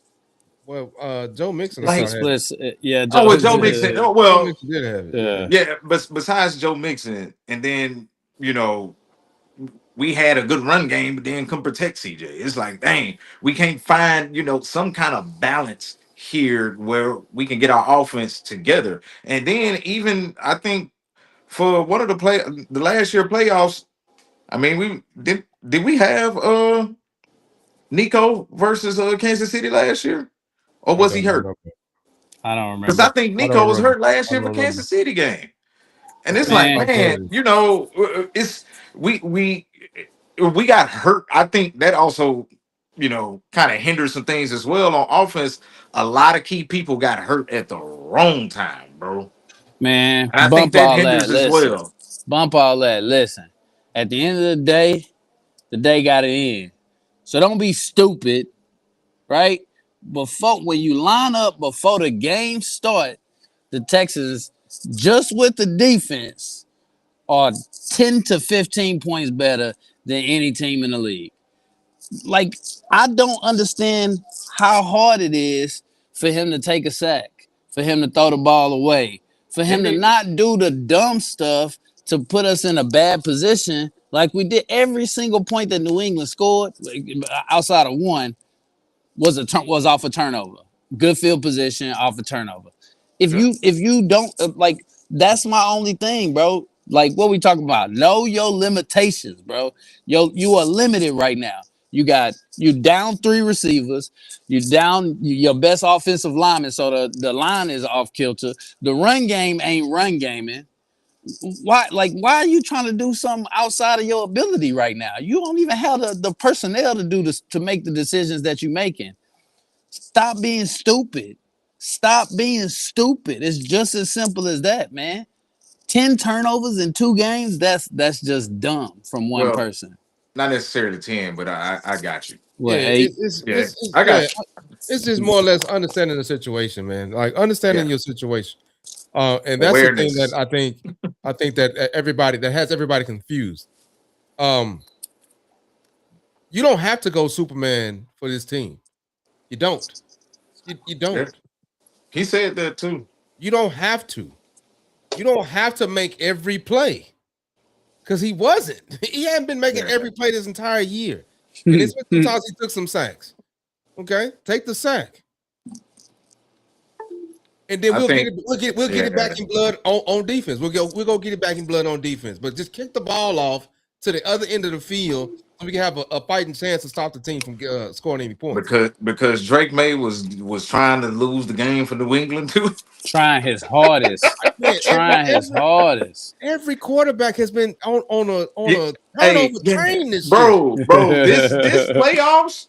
Well, Joe Mixon, I it's a thought Like, had split. Yeah, oh, Joe. well, Joe Mixon. Oh, Joe well, Mixon did have it. Yeah. Yeah, yeah, but besides Joe Mixon, and then you know we had a good run game, but then couldn't protect CJ. It's like, dang, we can't find some kind of balance here where we can get our offense together. And then even I think for one of the last year playoffs, I mean, we we have Nico versus Kansas City last year, or I was he don't hurt? remember. I don't Because I remember. think I don't Nico was remember. hurt last I year don't for remember. Kansas City game. And it's like, Man, I'm telling man, you. it's we got hurt. I think that also, kind of hinders some things as well on offense. A lot of key people got hurt at the wrong time, bro. man, And I think bump that all that. hinders as Listen, well. bump all that. Listen. At the end of the day got to end. So don't be stupid, right? Before when you line up before the game start, the Texans just with the defense are 10 to 15 points better than any team in the league. Like I don't understand how hard it is for him to take a sack, for him to throw the ball away, for him And to not do the dumb stuff to put us in a bad position like we did every single point that New England scored, like, outside of one, was off a turnover. Good field position off a turnover. If you don't like, that's my only thing, bro. Like what we talking about? Know your limitations, bro. You are limited right now. You down three receivers. You down your best offensive lineman, so the line is off kilter. The run game ain't run gaming. Why are you trying to do something outside of your ability right now? You don't even have the personnel to do this to make the decisions that you're making. Stop being stupid. Stop being stupid. It's just as simple as that, man. 10 turnovers in 2 games, that's just dumb from one well, person. not necessarily 10, but I got you. What, Yeah, 8? Yeah, I got you. it's just more or less understanding the situation, man. Like understanding Yeah, your situation. And that's the thing that awareness. I think that everybody that has everybody confused. Um, you don't have to go Superman for this team. You don't. You Yeah, don't. he said that too. You don't have to. You don't have to make every play because he wasn't. He hadn't been making Yeah, every play this entire year. And it's been sometimes he took some sacks. Okay, take the sack. And then I we'll get think. it. We'll get it back Yeah, in blood on defense. We'll go get it back in blood on defense. But just kick the ball off to the other end of the field so we can have a fighting chance to stop the team from scoring any points. because Drake May was trying to lose the game for New England too. Trying his hardest. Man, Trying his hardest. every quarterback has been on Yeah, a hey, turnover yeah, train this year. bro, this playoffs,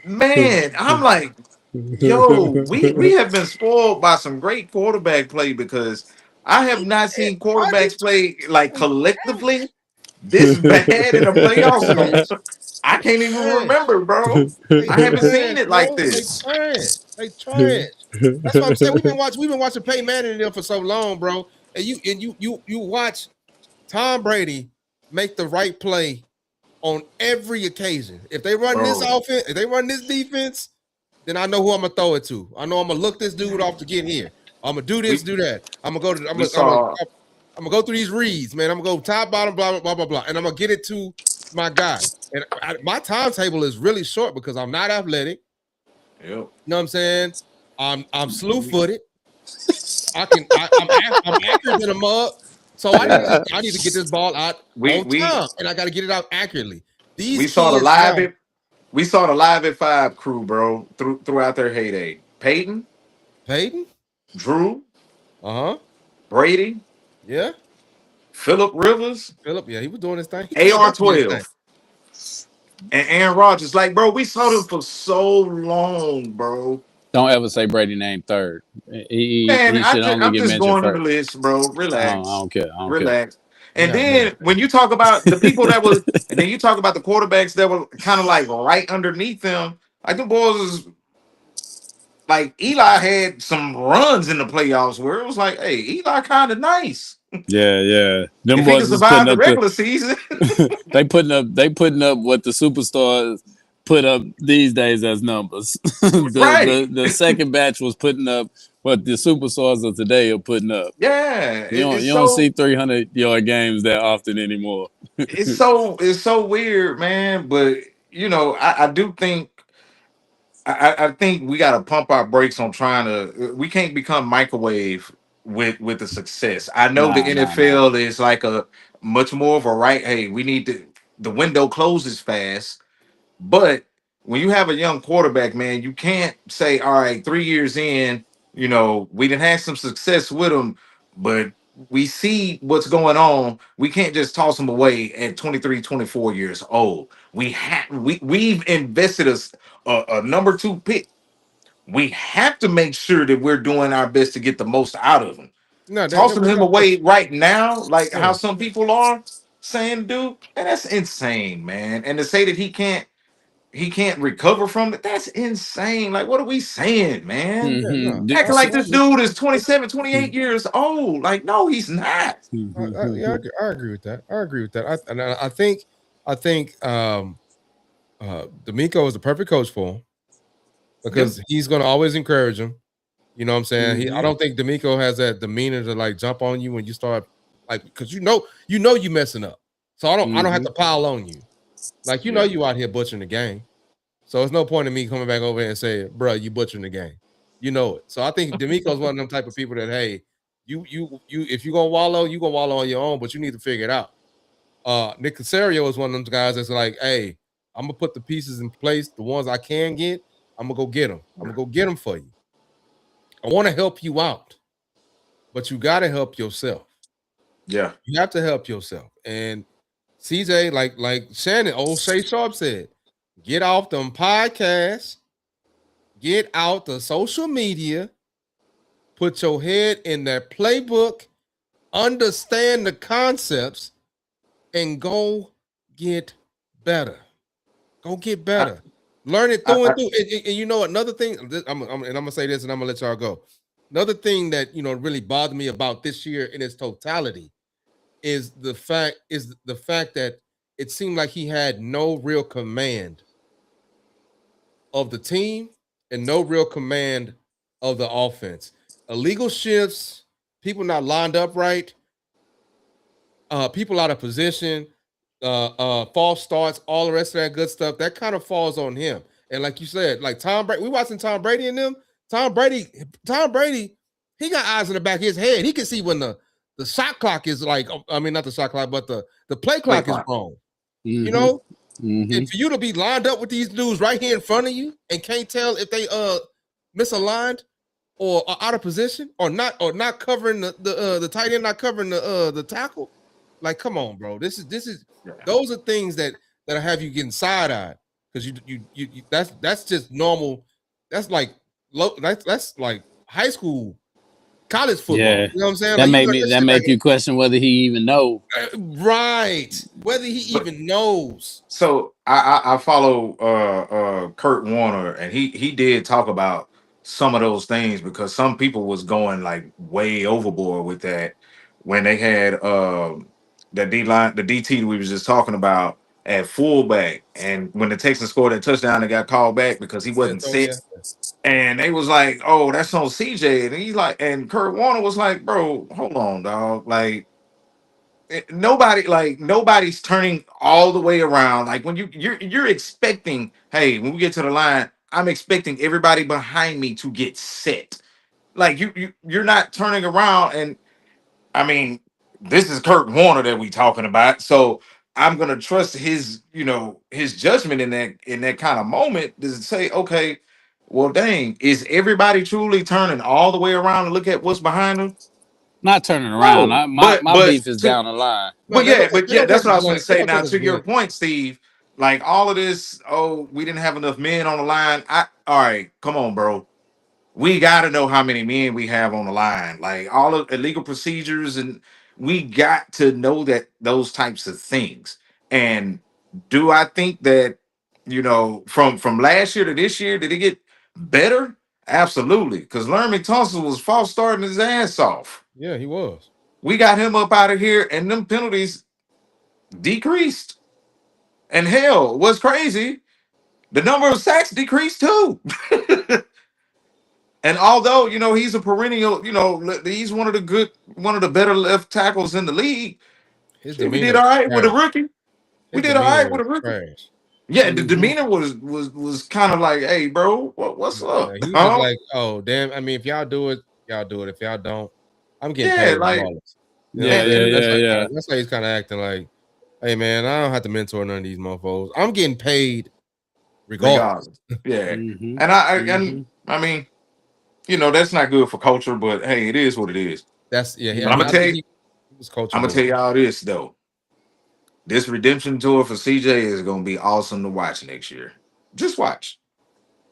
man, I'm like, yo, we have been spoiled by some great quarterback play because I have not Eh, seen Why quarterbacks play like they trash? collectively this bad in the They playoffs. trash. I can't They even trash. remember, bro. They I haven't trash, seen it like bro. They this. trash. They trash. That's what I'm saying. We've been watching Peyton Manning in there for so long, bro. and you watch Tom Brady make the right play on every occasion. If they run this bro. offense, if they run this defense, then I know who I'm gonna throw it to. I know I'm gonna look this dude off to get here. I'm gonna do this, We do that. I'm gonna go to. we saw. I'm gonna go through these reads, man. I'm gonna go top, bottom, blah, blah, blah, blah, blah, and I'm gonna get it to my guy. And my timetable is really short because I'm not athletic. Yep. You know what I'm saying? I'm slew footed. I'm accurate than a mug. So I need to get this ball out We on we time, and I got to get it out accurately. These we saw the kids live now, at we saw the live at five crew, bro, throughout their heyday. Peyton, Peyton, Drew, uh huh, Brady, yeah, Phillip Rivers, Philip, yeah, he was doing his thing. He still doing his thing. AR-12, and Aaron Rodgers. Like, bro, we saw them for so long, bro. Don't ever say Brady name third. Man, He should only I'm get just mentioned going through the first. list, bro. I Relax, don't care. I don't care. relax. And Yeah, man. then when you talk about the people that was, and then you talk about the quarterbacks that were kind of like right underneath them, like the boys was like Eli had some runs in the playoffs where it was like, hey, Eli kind of nice. Yeah. Them If he boys can is survive putting the up the regular season, they putting up what the superstars put up these days as numbers. right? The second batch was putting up what the superstars of today are putting up. Yeah, You don't see 300-yard games that often anymore. it's so weird, man. But I do think I think we got to pump our brakes on trying to. We can't become microwave with the success. I know the Nah. NFL is like a much more of a right. Hey, we need to. The window closes fast, but when you have a young quarterback, man, you can't say, all right, 3 years in, we didn't have some success with him, but we see what's going on. We can't just toss him away at 23, 24 years old. We've invested a number two pick. We have to make sure that we're doing our best to get the most out of him. No, Tossing him away right now, like how yeah. some people are saying, dude, and that's insane, man. And to say that he can't recover from it, that's insane. Like, what are we saying, man? Yeah, no, Acting like this dude is 27, 28 years old. Like, no, he's not. yeah, I agree with that. I agree with that. I think D'Amico is the perfect coach for him Yep. because he's going to always encourage him. You know what I'm saying? I Mhm. don't think D'Amico has that demeanor to like jump on you when you start like because you messing up. So I don't have to pile on you. Like Yeah. you out here butchering the game. So there's no point in me coming back over here and say, bro, you butchering the game. You know it. So I think D'Amico's one of them type of people that, hey, you if you're gonna wallow on your own, but you need to figure it out. Nick Casario is one of them guys that's like, hey, I'm gonna put the pieces in place, the ones I can get, I'm gonna go get them. I'm gonna go get them for you. I want to help you out, but you gotta help yourself. Yeah. You have to help yourself. And CJ, like Shannon, old Shay Sharp said, get off them podcasts, get out the social media, put your head in that playbook, understand the concepts, and go get better. Go get I, better. Learn it I, through I and through. And you know another thing. I'm gonna say this, and I'm gonna let y'all go. Another thing that really bothered me about this year in its totality is the fact that it seemed like he had no real command of the team and no real command of the offense. Illegal shifts, people not lined up right, people out of position, false starts, all the rest of that good stuff. That kind of falls on him. And like you said, like Tom Brady, we watching Tom Brady and them. Tom Brady, he got eyes in the back of his head. He can see when the shot clock is like, I mean, not the shot clock, but the play play clock is clock. wrong. You Mhm. know, Mhm. and for you to be lined up with these dudes right here in front of you and can't tell if they misaligned or are out of position or not covering the tight end, not covering the tackle. Like, come on, bro. This is Yeah. those are things that have you getting side eyed because that's just normal. That's like that's like high school, college football. Yeah. You know what I'm saying? That Like you made learn me that that shit back make you question whether he even know. right. Whether he But even knows. so I follow Kurt Warner, and he did talk about some of those things because some people was going like way overboard with that. when they had the D line, the DT we was just talking about at fullback, and when the Texans scored that touchdown, they got called back because he Yeah, wasn't so yeah. set. And they was like, "Oh, that's on CJ." And he like, and Kurt Warner was like, "Bro, hold on, dog. Like, nobody's turning all the way around. Like when you're expecting, hey, when we get to the line, I'm expecting everybody behind me to get set. Like you're not turning around. And I mean, this is Kurt Warner that we talking about, so I'm gonna trust his, his judgment in that kind of moment to say, okay, well, dang, is everybody truly turning all the way around and look at what's behind them? Not turning around. No, I, my but my but beef is to down the line. No, but they yeah, don't that's take what us I was going blink. to They say. don't Now, take us to your blink. point, Steve, like all of this, oh, we didn't have enough men on the line. All right, come on, bro. We got to know how many men we have on the line, like all of illegal procedures, and we got to know that those types of things. And do I think that from last year to this year, did it get better? Absolutely, because Laramie Tunsil was false starting his ass off. Yeah, he was. We got him up out of here, and them penalties decreased. And hell, what's crazy, the number of sacks decreased too. And although, he's a perennial, he's one of the better left tackles in the league. His Shit, we demeanor did was all right with a trash. rookie. We His did all demeanor right with was a rookie. trash. Yeah, the Hmm. demeanor was kind of like, hey, bro, what's Yeah, up? he was just Huh? like, "Oh, damn. I mean, if y'all do it, y'all do it. If y'all don't, I'm getting Yeah, paid like, regardless." You know what I'm Yeah, and saying? yeah, and That's yeah, like yeah. that's how he's kind of acting like, "Hey, man, I don't have to mentor none of these mofos. I'm getting paid regardless." regardless, yeah. Hmm. And I mean, that's not good for culture, but hey, it is what it is. That's yeah. But I'm Hmm. gonna I tell think you, he was culture I'm gonna tell war. y'all this though. This redemption tour for CJ is gonna be awesome to watch next year. Just watch.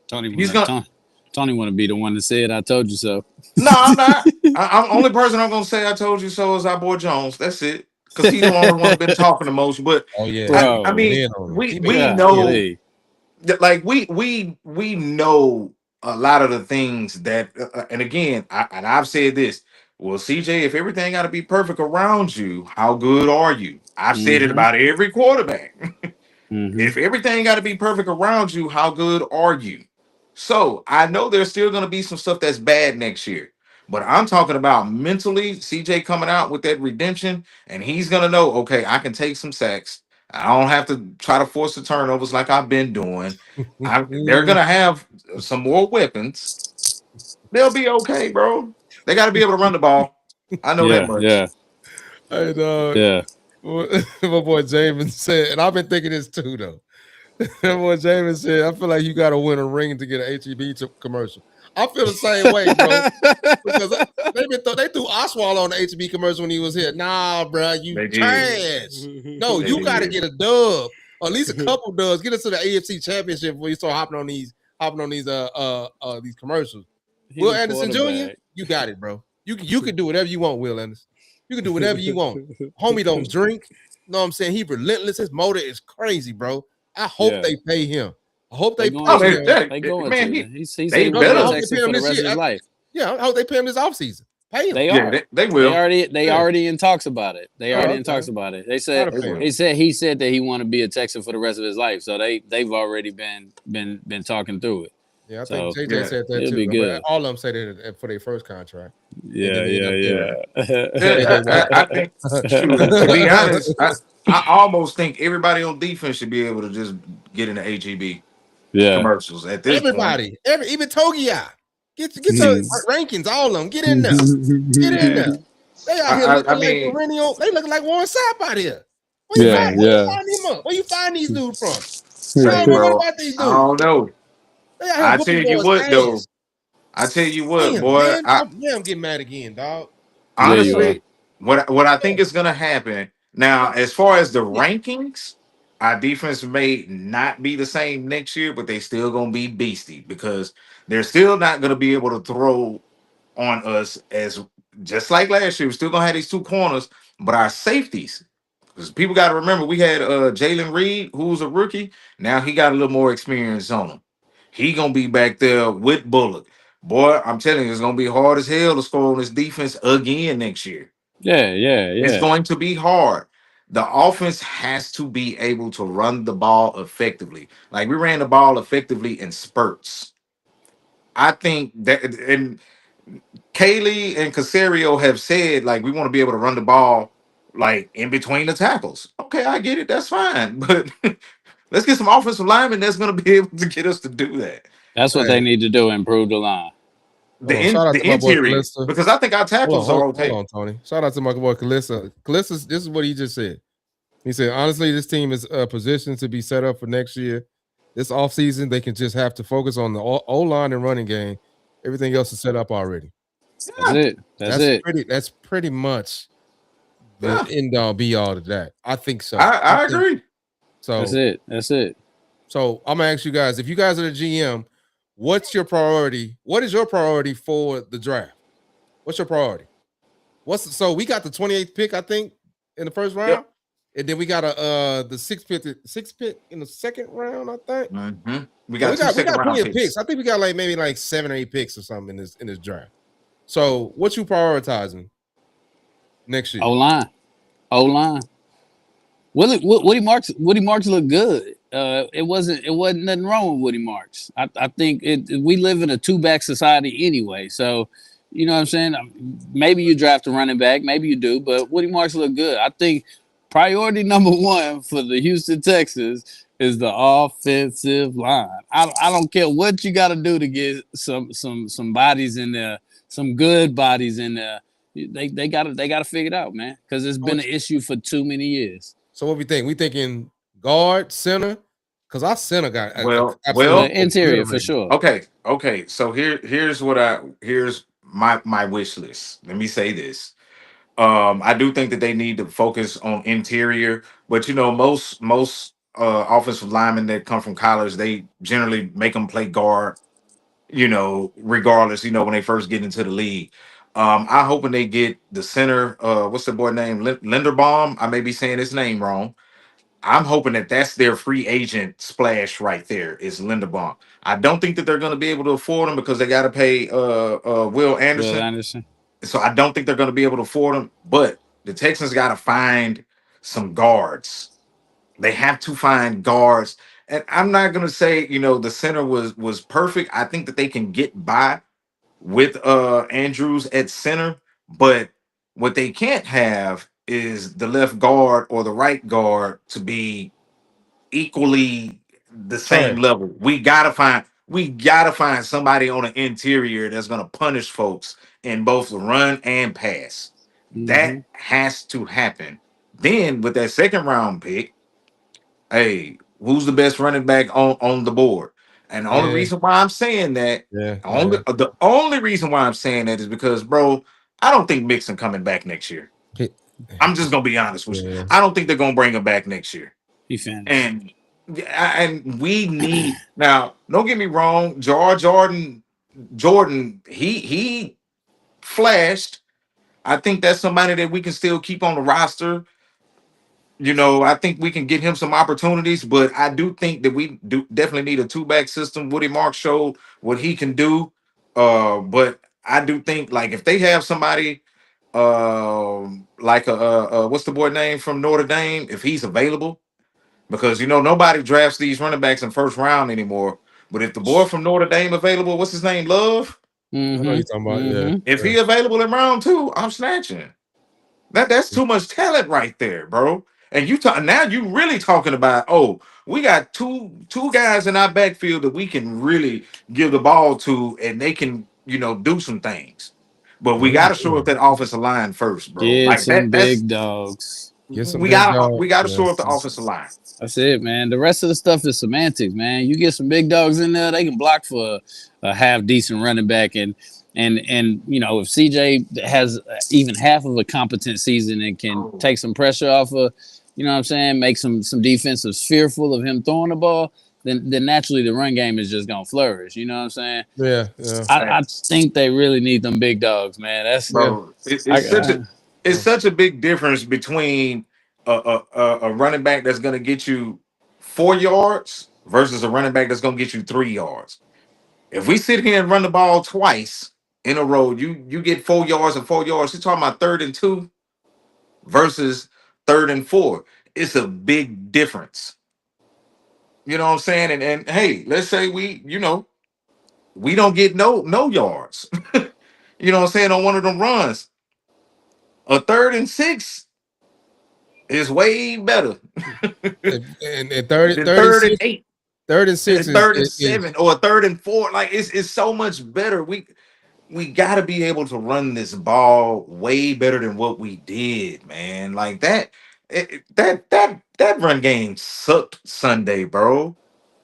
Tony He's wanna gonna. Tony, Tony wanna be the one that said, "I told you so." No, I'm not. I'm only person I'm gonna say I told you so is our boy Jones. That's it. Because he's the only one been talking the most. But Oh yeah, I he been Bro, mean, in on him. He been we in on know golly. that, like we know a lot of the things that and again, I've said this. Well, CJ, if everything got to be perfect around you, how good are you? I've said it Hmm. about every quarterback. Hmm. If everything got to be perfect around you, how good are you? So I know there's still going to be some stuff that's bad next year, but I'm talking about mentally. CJ coming out with that redemption, and he's going to know, okay, I can take some sacks. I don't have to try to force the turnovers like I've been doing. They're him. going to have some more weapons. They'll be okay, bro. They got to be able to run the ball. I know that Yeah, much. yeah, Hey, dog. yeah. My boy Jamin said, and I've been thinking this too, though. My boy Jamin said, I feel like you got to win a ring to get an HEB commercial. I feel the same way, bro, because they threw Oswald on the HEB commercial when he was here. Nah, bro, you They did. trash. No, They you got to did. get a dub, or at least a couple dubs. Get us to the AFC Championship before you start hopping on these commercials. He Will the Anderson Jr., quarterback. you got it, bro. You can do whatever you want, Will Anderson. You can do whatever you want. Homie don't drink. You know what I'm saying? He relentless. His motor is crazy, bro. I hope Yeah, they pay him. I hope they they going Oh, pay man, to. him. They going man, to. He said they he want to be I a better. hope they Texan pay for him the this rest year. of his life. Yeah, I hope they pay him this offseason. Pay him. They Yeah, are. they will. They Yeah. already in talks about it. They Oh, already in okay. talks about it. They said Gotta They pay him. will. he said that he want to be a Texan for the rest of his life. So they've already been talking through it. Yeah, I think So JJ Yeah. said that it'll too. be good. All of them said it for their first contract, and then Yeah, they end up doing yeah, it. JJ I, Watt. I think, shoot, to be honest, I almost think everybody on defense should be able to just get into HEB yeah, commercials at this point. Everybody, even Togia. Get your yeah. rankings, all of them. Get in there. Get in Yeah. there. They out here I looking like mean, perennial. They looking like Warren Sapp out here. Yeah, man, Where you yeah. find him up? Where you find these dudes from? I hey, don't know nothing bro, about these I dudes. don't know. They out here I tell whooping you boys' what, though. ass. I tell you what, Damn, boy. man. I'm getting mad again, dog. Yeah, you are. Honestly, what I think Yeah. is gonna happen now, as far as the Yeah. rankings, our defense may not be the same next year, but they still gonna be beastie because they're still not gonna be able to throw on us as just like last year. We're still gonna have these two corners, but our safeties. Because people got to remember, we had Jalen Reed, who's a rookie. Now he got a little more experience on him. He gonna be back there with Bullock. Boy, I'm telling you, it's gonna be hard as hell to score on this defense again next year. Yeah, yeah, It's yeah. going to be hard. The offense has to be able to run the ball effectively. Like we ran the ball effectively in spurts. I think that, and Kaylee and Casario have said like we want to be able to run the ball like in between the tackles. Okay, I get it. That's fine, but let's get some offensive linemen that's going to be able to get us to do that. That's what they Hey, need to do. Improve the line. hold on. Shout out The to my boy interior, Calista. because I think our tackles are Hold okay. on, Tony. Shout out to my boy Calista. Calista, this is what he just said. He said, honestly, this team is positioned to be set up for next year. This offseason, they can just have to focus on the O line and running game. Everything else is set up already. That's Yeah, it. That's it. That's pretty much the yeah, end all be all to that. I think so. I I think agree. That's so. it. That's it. So I'm gonna ask you guys, if you guys are the GM, what's your priority? What is your priority for the draft? What's your priority? So we got the 28th pick, I think, in the first round, Yep. and then we got the sixth pick in the second round, I think. We So got two we second got round plenty of picks. picks. I think we got like maybe like 7 or 8 picks or something in this draft. So what you prioritizing next O year? line. O line. Woody Marks looked good. It wasn't nothing wrong with Woody Marks. I think we live in a two back society anyway. So you know what I'm saying? Maybe you draft a running back, maybe you do, but Woody Marks looked good. I think priority number one for the Houston Texans is the offensive line. I don't care what you got to do to get some bodies in there, some good bodies in there. They gotta figure it out, man, because it's been an issue for too many years. So what we think? We thinking guard, center, because our center got Well, The well, absolutely interior for obliterated. sure. okay. So here's my wish list. Let me say this. I do think that they need to focus on interior, but most offensive linemen that come from college, they generally make them play guard. Regardless, when they first get into the league. I hoping they get the center. What's the boy name? Linderbaum. I may be saying his name wrong. I'm hoping that that's their free agent splash right there is Linderbaum. I don't think that they're going to be able to afford him because they got to pay Will Will Anderson. Anderson. So I don't think they're going to be able to afford him. But the Texans got to find some guards. They have to find guards. And I'm not going to say, the center was perfect. I think that they can get by with Andrews at center, but what they can't have is the left guard or the right guard to be equally the same Trash. level. We gotta find somebody on the interior that's gonna punish folks in both the run and pass. That Hmm. has to happen. Then with that second round pick, hey, who's the best running back on the board? And the only Yeah, reason why I'm saying that, yeah. the only reason why I'm saying that is because, bro, I don't think Mixon coming back next year. He- I'm just gonna be honest with you. yeah. I don't think they're gonna bring him back next year. He finished. And we need now. Don't get me wrong, Jordan, he flashed. I think that's somebody that we can still keep on the roster. I think we can get him some opportunities, but I do think that we do definitely need a two back system. Woody Mark showed what he can do, but I do think like if they have somebody like what's the boy name from Notre Dame if he's available, because nobody drafts these running backs in first round anymore. But if the boy from Notre Dame available, what's his name, Love? I know Hmm. you're talking about. Yeah, Hmm. If yeah. he available in round two, I'm snatching. That's too much talent right there, bro. And you talk now. You really talking about? Oh, we got two guys in our backfield that we can really give the ball to, and they can do some things. But we got to show up that offensive line first, bro. Get Like some that. That's big dogs. Get some we big got dog. we got to Yeah. show up the offensive line. That's it, man. The rest of the stuff is semantics, man. You get some big dogs in there, they can block for a half decent running back, and if CJ has even half of a competent season and can Oh, take some pressure off of, what I'm saying, make some defensives fearful of him throwing the ball, then naturally the run game is just gonna flourish. You know what I'm saying? Yeah, yeah, I think they really need them big dogs, man. That's yeah. bro. It, I, it's such a I it's such a big difference between a running back that's going to get you 4 yards versus a running back that's going to get you 3 yards. If we sit here and run the ball twice in a row, you get 4 yards and 4 yards. You're talking about third and two. versus 3rd and 4. It's a big difference. You know what I'm saying? And hey, let's say we don't get no yards. You know what I'm saying, on one of them runs. A 3rd and 6 is way better And than third and eight, third and six and third and is seven, or 3rd and 4. Like it's so much better. We got to be able to run this ball way better than what we did, man. Like that. That run game sucked Sunday, bro.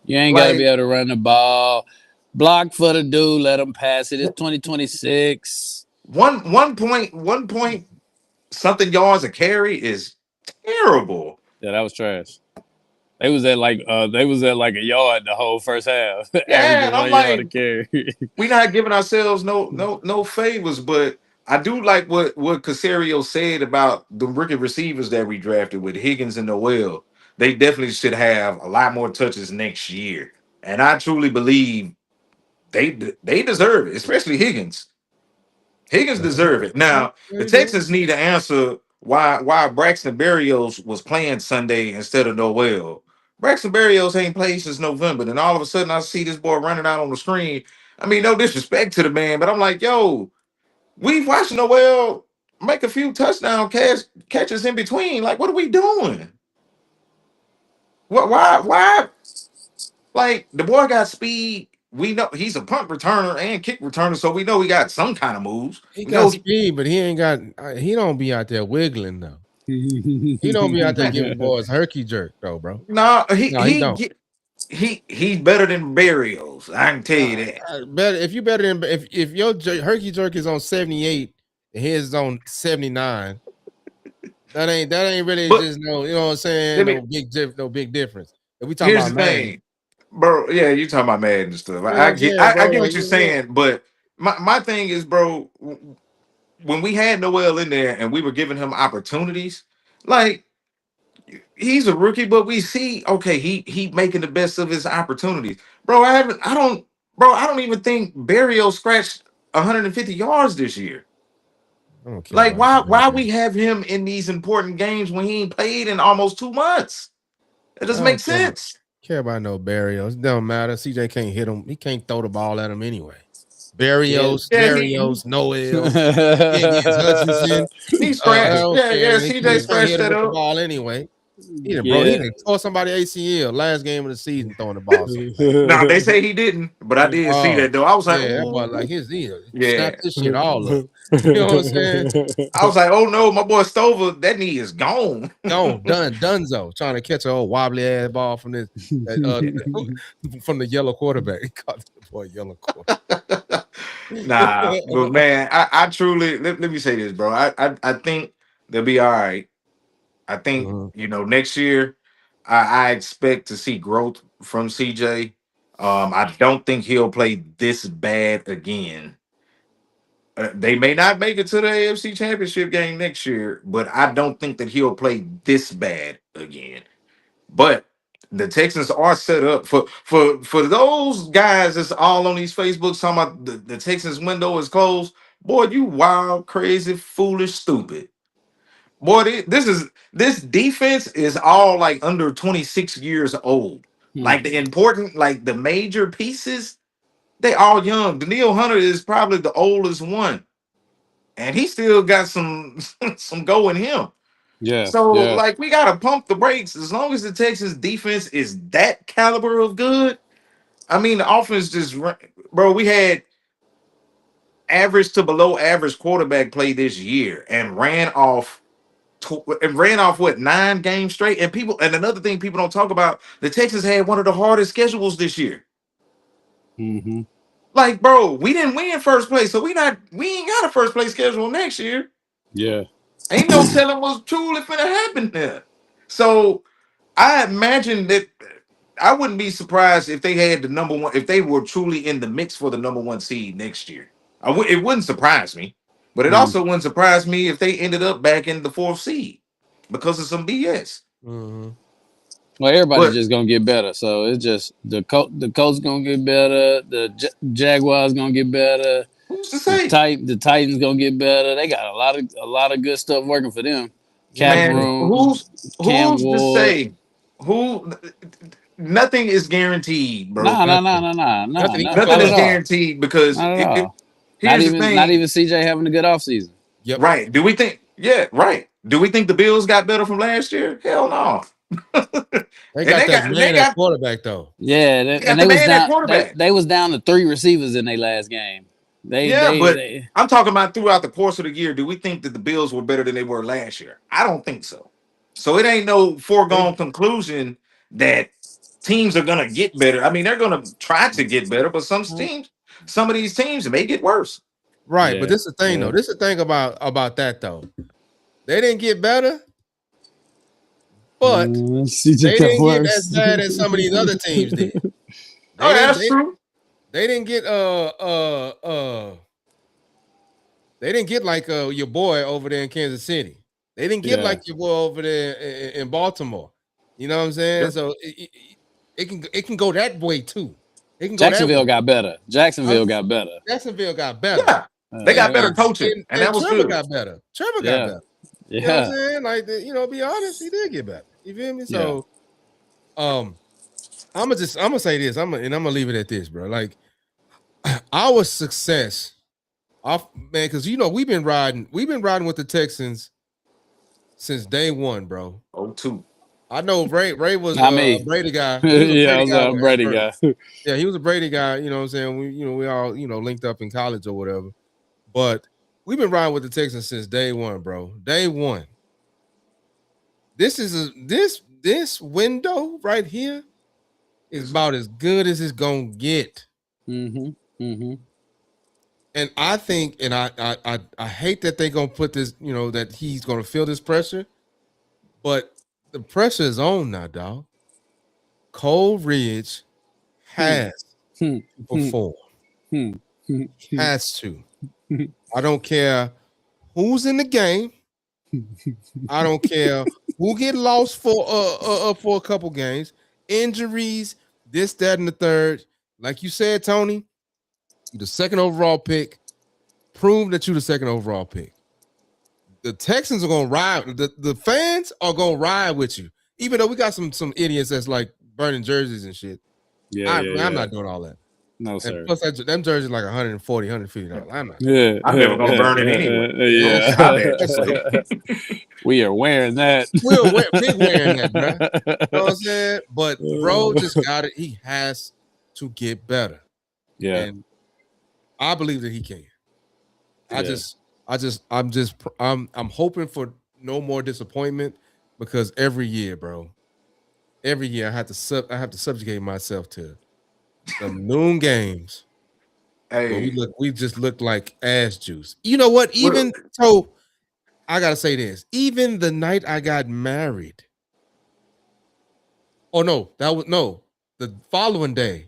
You ain't got to be Like able to run the ball. Block for the dude. Let him pass it. It's 2026. one point something yards a carry is terrible. Yeah, that was trash. They was at like a yard the whole first half, Yeah, averaging and I'm 1 yard a like, carry. we not giving ourselves no favors, but I do like what Casario said about the rookie receivers that we drafted with Higgins and Noel. They definitely should have a lot more touches next year, and I truly believe they deserve it, especially Higgins. Higgins deserve it. Now the they do. Texans need to answer why Braxton Berrios was playing Sunday instead of Noel. Braxton Berrios ain't played since November. Then all of a sudden I see this boy running out on the screen. I mean, no disrespect to the man, but I'm like, yo, we've watched Noel make a few touchdown catches in between. Like, what are we doing? What? Why? Like, the boy got speed. We know he's a punt returner and kick returner, so we know he got some kind of moves. He We know got speed, but he ain't got. He don't be out there wiggling though. He don't be out there giving boys herky jerk though, bro. no, No, he don't. he's better than Barrios. I can tell you Uh, that. better if you better than if your herky jerk is on 78 and his is on 79. That ain't really But just no. You know what I'm saying? let me. No big difference. If we talking Here's about the Madden, thing, bro. Yeah, you talking about Madden and stuff. you know what I I'm get saying, I bro. get Like what you're saying, but my thing is, bro. When we had Noel in there and we were giving him opportunities, like he's a rookie, but we see okay, he making the best of his opportunities, bro. I don't even think Barrio scratched 150 yards this year. I don't care Like about none of why that. we have him in these important games when he ain't played in almost 2 months? It I doesn't make don't sense. care about no Barrios. It don't matter. CJ can't hit him. He can't throw the ball at him anyway. yeah. Yeah, Noel, Higgins, Hutchinson. he I scratched. don't Yeah, care. CJ He can't scratched hit him that with the up. ball anyway. He yeah. done tore somebody ACL last game of the season throwing the ball so fast. Now they say he didn't, but I did see Oh, that though. I was like, yeah, that boy like oh he yeah. snapped this shit all up. You know what I'm saying? I was like, oh no, my boy Stover, that knee is gone. Gone, done, Dunzo, trying to catch a old wobbly ass ball from this from the yellow quarterback. He called the boy yellow quarterback. Nah, but man, I truly let me say this, bro. I think they'll be all right. I think Mhm. next year, I expect to see growth from CJ. I don't think he'll play this bad again. They may not make it to the AFC Championship game next year, but I don't think that he'll play this bad again. But the Texans are set up for those guys that's all on these Facebooks talking about the Texans window is closed. Boy, you wild, crazy, foolish, stupid. Boy, this defense is all like under 26 years old. Hmm. Like the important, like the major pieces, they all young. Daniil Hunter is probably the oldest one, and he still got some some go in him. Yeah, So yeah. like we gotta pump the brakes as long as the Texas defense is that caliber of good. I mean, the offense bro. We had average to below average quarterback play this year and ran off what 9 games straight. And another thing people don't talk about, the Texans had one of the hardest schedules this year. Hmm. Like, bro, we didn't win first place, so we ain't got a first place schedule next year. Yeah. Ain't no telling what's truly finna happen there. So I imagine that I wouldn't be surprised if they had the number one, if they were truly in the mix for the number one seed next year. It wouldn't surprise me, but it Hmm. also wouldn't surprise me if they ended up back in the fourth seed because of some BS. Mhm. Well, everybody's But just gonna get better. So it's just the Colts gonna get better. The Jaguars gonna get better. who's to say? The Titans gonna get better. They got a lot of good stuff working for them. Cap Man, Room, Cam who's to Ward. say who? Nothing is guaranteed, bro. No, Nothing. Nothing even Nothing not at is close. all. guaranteed because Not at all. here's the Not thing, even CJ having a good offseason. Yep. right? Do we think? Yeah, right. Do we think the Bills got better from last year? Hell no. They And got they that got they man at got quarterback though. Yeah, they got and the they was man at down. quarterback. They was down to 3 receivers in their last game. Yeah, but They I'm talking about throughout the course of the year. Do we think that the Bills were better than they were last year? I don't think so. So it ain't no They foregone conclusion that teams are gonna get better. I mean, they're gonna try to get better, but some of these teams may get worse. right, but yeah this is the thing though. yeah. This is the thing about that though. They didn't get better, but CJ they got didn't get as worse. bad as some of these other teams did. Oh, They yeah, didn't that's they, true. they didn't get they didn't get like your boy over there in Kansas City. They didn't get Yeah, like your boy over there in Baltimore. You know what I'm saying? Yep. So it can go that way too. It can go that Jacksonville way. got better. Uh, Jacksonville got better. Jacksonville got better. Yeah, they got And better Yeah, coaching, and, and and that was Trevor good. got better. Trevor got yeah, better. You know what I'm yeah, saying? Like be honest, he did get better. You feel me? yeah. So I'm gonna say this. I'm gonna leave it at this, bro. Like our success off man, because we've been riding with the Texans since day one, bro. Oh, two. I know Ray was Not a me. Brady guy. He was a Yeah, I Brady was guy a at Brady first. guy. Yeah, he was a Brady guy. You know what I'm saying? We all linked up in college or whatever. But we've been riding with the Texans since day one, bro. Day one. This window right here is about as good as it's gonna get. Mm-hmm. Mm-hmm. And I think, and I hate that they're gonna put this, that he's gonna feel this pressure, but the pressure is on now, dog. Cole Ridge has Hmm. to perform. Hmm. Has to. I don't care who's in the game. I don't care who get lost for a couple games, injuries, this, that, and the third. Like you said, Tony, you're the second overall pick. Prove that you're the second overall pick. The Texans are gonna ride. The fans are gonna ride with you, even though we got some idiots that's like burning jerseys and shit. Yeah, I'm yeah. not doing all that. No, And sir. plus, them jerseys like 140, 150 dollars. I'm not. Yeah, I'm never gonna burn it anyway. I don't care how bad you play. yeah. We are wearing that. Big wearing that, bro. You know what I'm saying? But bro just got it. He has to get better. Yeah. And I believe that he can. Yeah. I'm hoping for no more disappointment because every year, bro, every year I have to subjugate myself to the noon games where Hey, we just look like ass juice. You know what? what? Even so, I gotta say this. Even the night I got married. Oh no, the following day,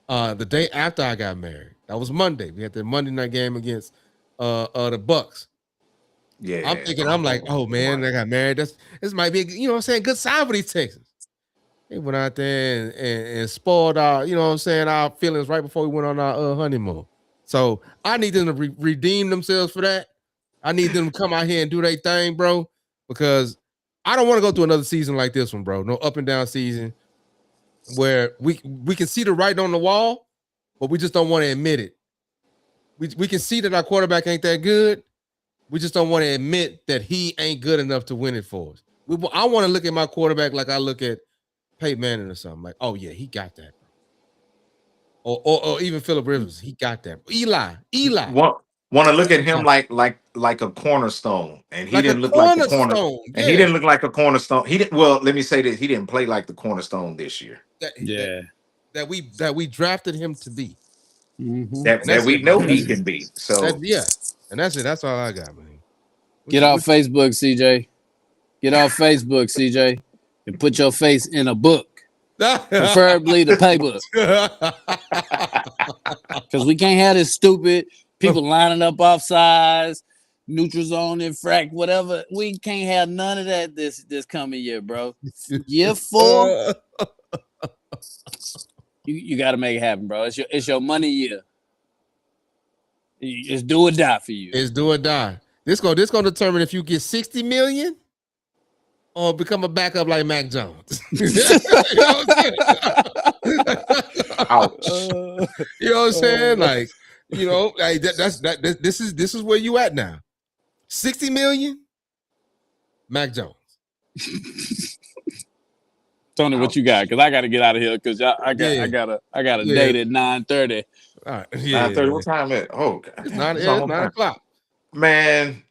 the day after I got married. That was Monday. We had the Monday night game against the Bucks. Yeah. I'm thinking, I'm like, oh man, they got married. This might be, what I'm saying, good sign for these Texans. They went out there and spoiled our, what I'm saying, our feelings right before we went on our honeymoon. So I need them to redeem themselves for that. I need them to come out here and do their thing, bro, because I don't want to go through another season like this one, bro. No up and down season where we can see the writing on the wall, but we just don't want to admit it. We can see that our quarterback ain't that good. We just don't want to admit that he ain't good enough to win it for us. I want to look at my quarterback like I look at Peyton Manning or something. Like, oh yeah, he got that. Or even Phillip Rivers, he got that. Eli, Want to look at him Yeah. like a cornerstone, and he like a didn't look like the cornerstone. and he Yeah, didn't look like a cornerstone. He didn't. Well, let me say that he didn't play like the cornerstone this year. that, that Yeah. that we drafted him to be. Mm-hmm. That That's we it, bro. know he can be. So Yeah, and that's it. That's all I got, man. Get off Facebook, CJ. Get off Facebook, CJ, and put your face in a book, preferably the playbook, because we can't have this stupid people lining up off sides, neutral zone, infract, whatever. We can't have none of that this coming year, bro. Year 4, you got to make it happen, bro. It's your money year. It's do or die for you. It's do or die. This gonna determine if you get 60 million or become a backup like Mac Jones? You know what I'm saying? Ouch. You know what I'm saying? Like, like this is where you at now. 60 million, Mac Jones. Tony, what you got? Because I got to get out of here. Because I got a date at 9:30. All right. 9:30. What time is it? Oh, God. It's Damn, 9 o'clock. Man,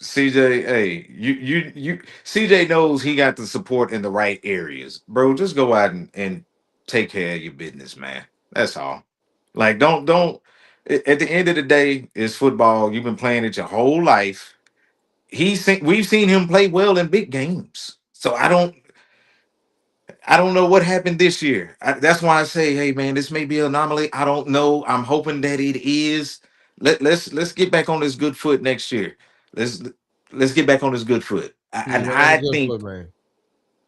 CJ, hey, you CJ knows he got the support in the right areas. Bro, just go out and take care of your business, man. That's all. Like, don't at the end of the day, it's football. You've been playing it your whole life. We've seen him play well in big games. So I don't know what happened this year. That's why I say, hey man, this may be an anomaly. I don't know. I'm hoping that it is. Let's get back on this good foot next year. Let's let's get back on this good foot. And Back on the I good think foot, man.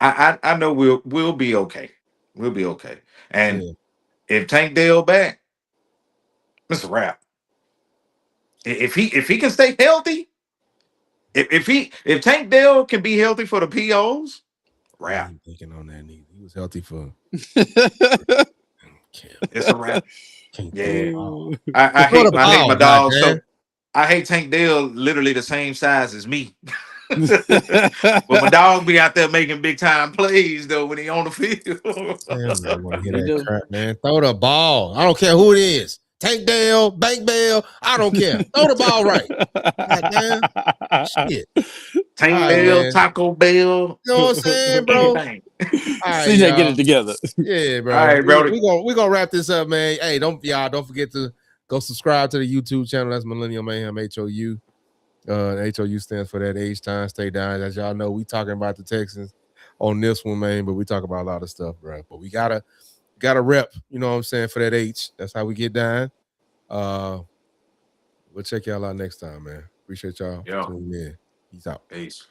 I know we'll be okay. We'll be okay. And Yeah. if Tank Dale back, it's a wrap. If he can stay healthy, if Tank Dale can be healthy for the POs, I wrap. ain't thinking on that neither. He was healthy for It's a wrap. can't Yeah. throw I throw the hate my ball, dog. So goddamn. I hate Tank Dale literally the same size as me. But my dog be out there making big time plays though when he on the field. Damn, man, want to hear He that do. crap, man. Throw the ball. I don't care who it is. Tank Dale, Bank Bell. I don't care. Throw the ball right. Goddamn. Shit. All Tank right, Bell, man. Taco Bell, You know what I'm saying, bro? All anything. right, CJ, get y'all. it together. Yeah, All bro. right, brother. We gonna wrap this up, man. Hey, don't forget to go subscribe to the YouTube channel. That's Millennial Mayhem HOU. HOU stands for that age time stay down. As y'all know, we talking about the Texans on this one, man, but we talk about a lot of stuff, bro. But we gotta rep, you know what I'm saying, for that H. That's how we get down. We'll check y'all out next time, man. Appreciate y'all Yo, tuning in. Peace out. peace.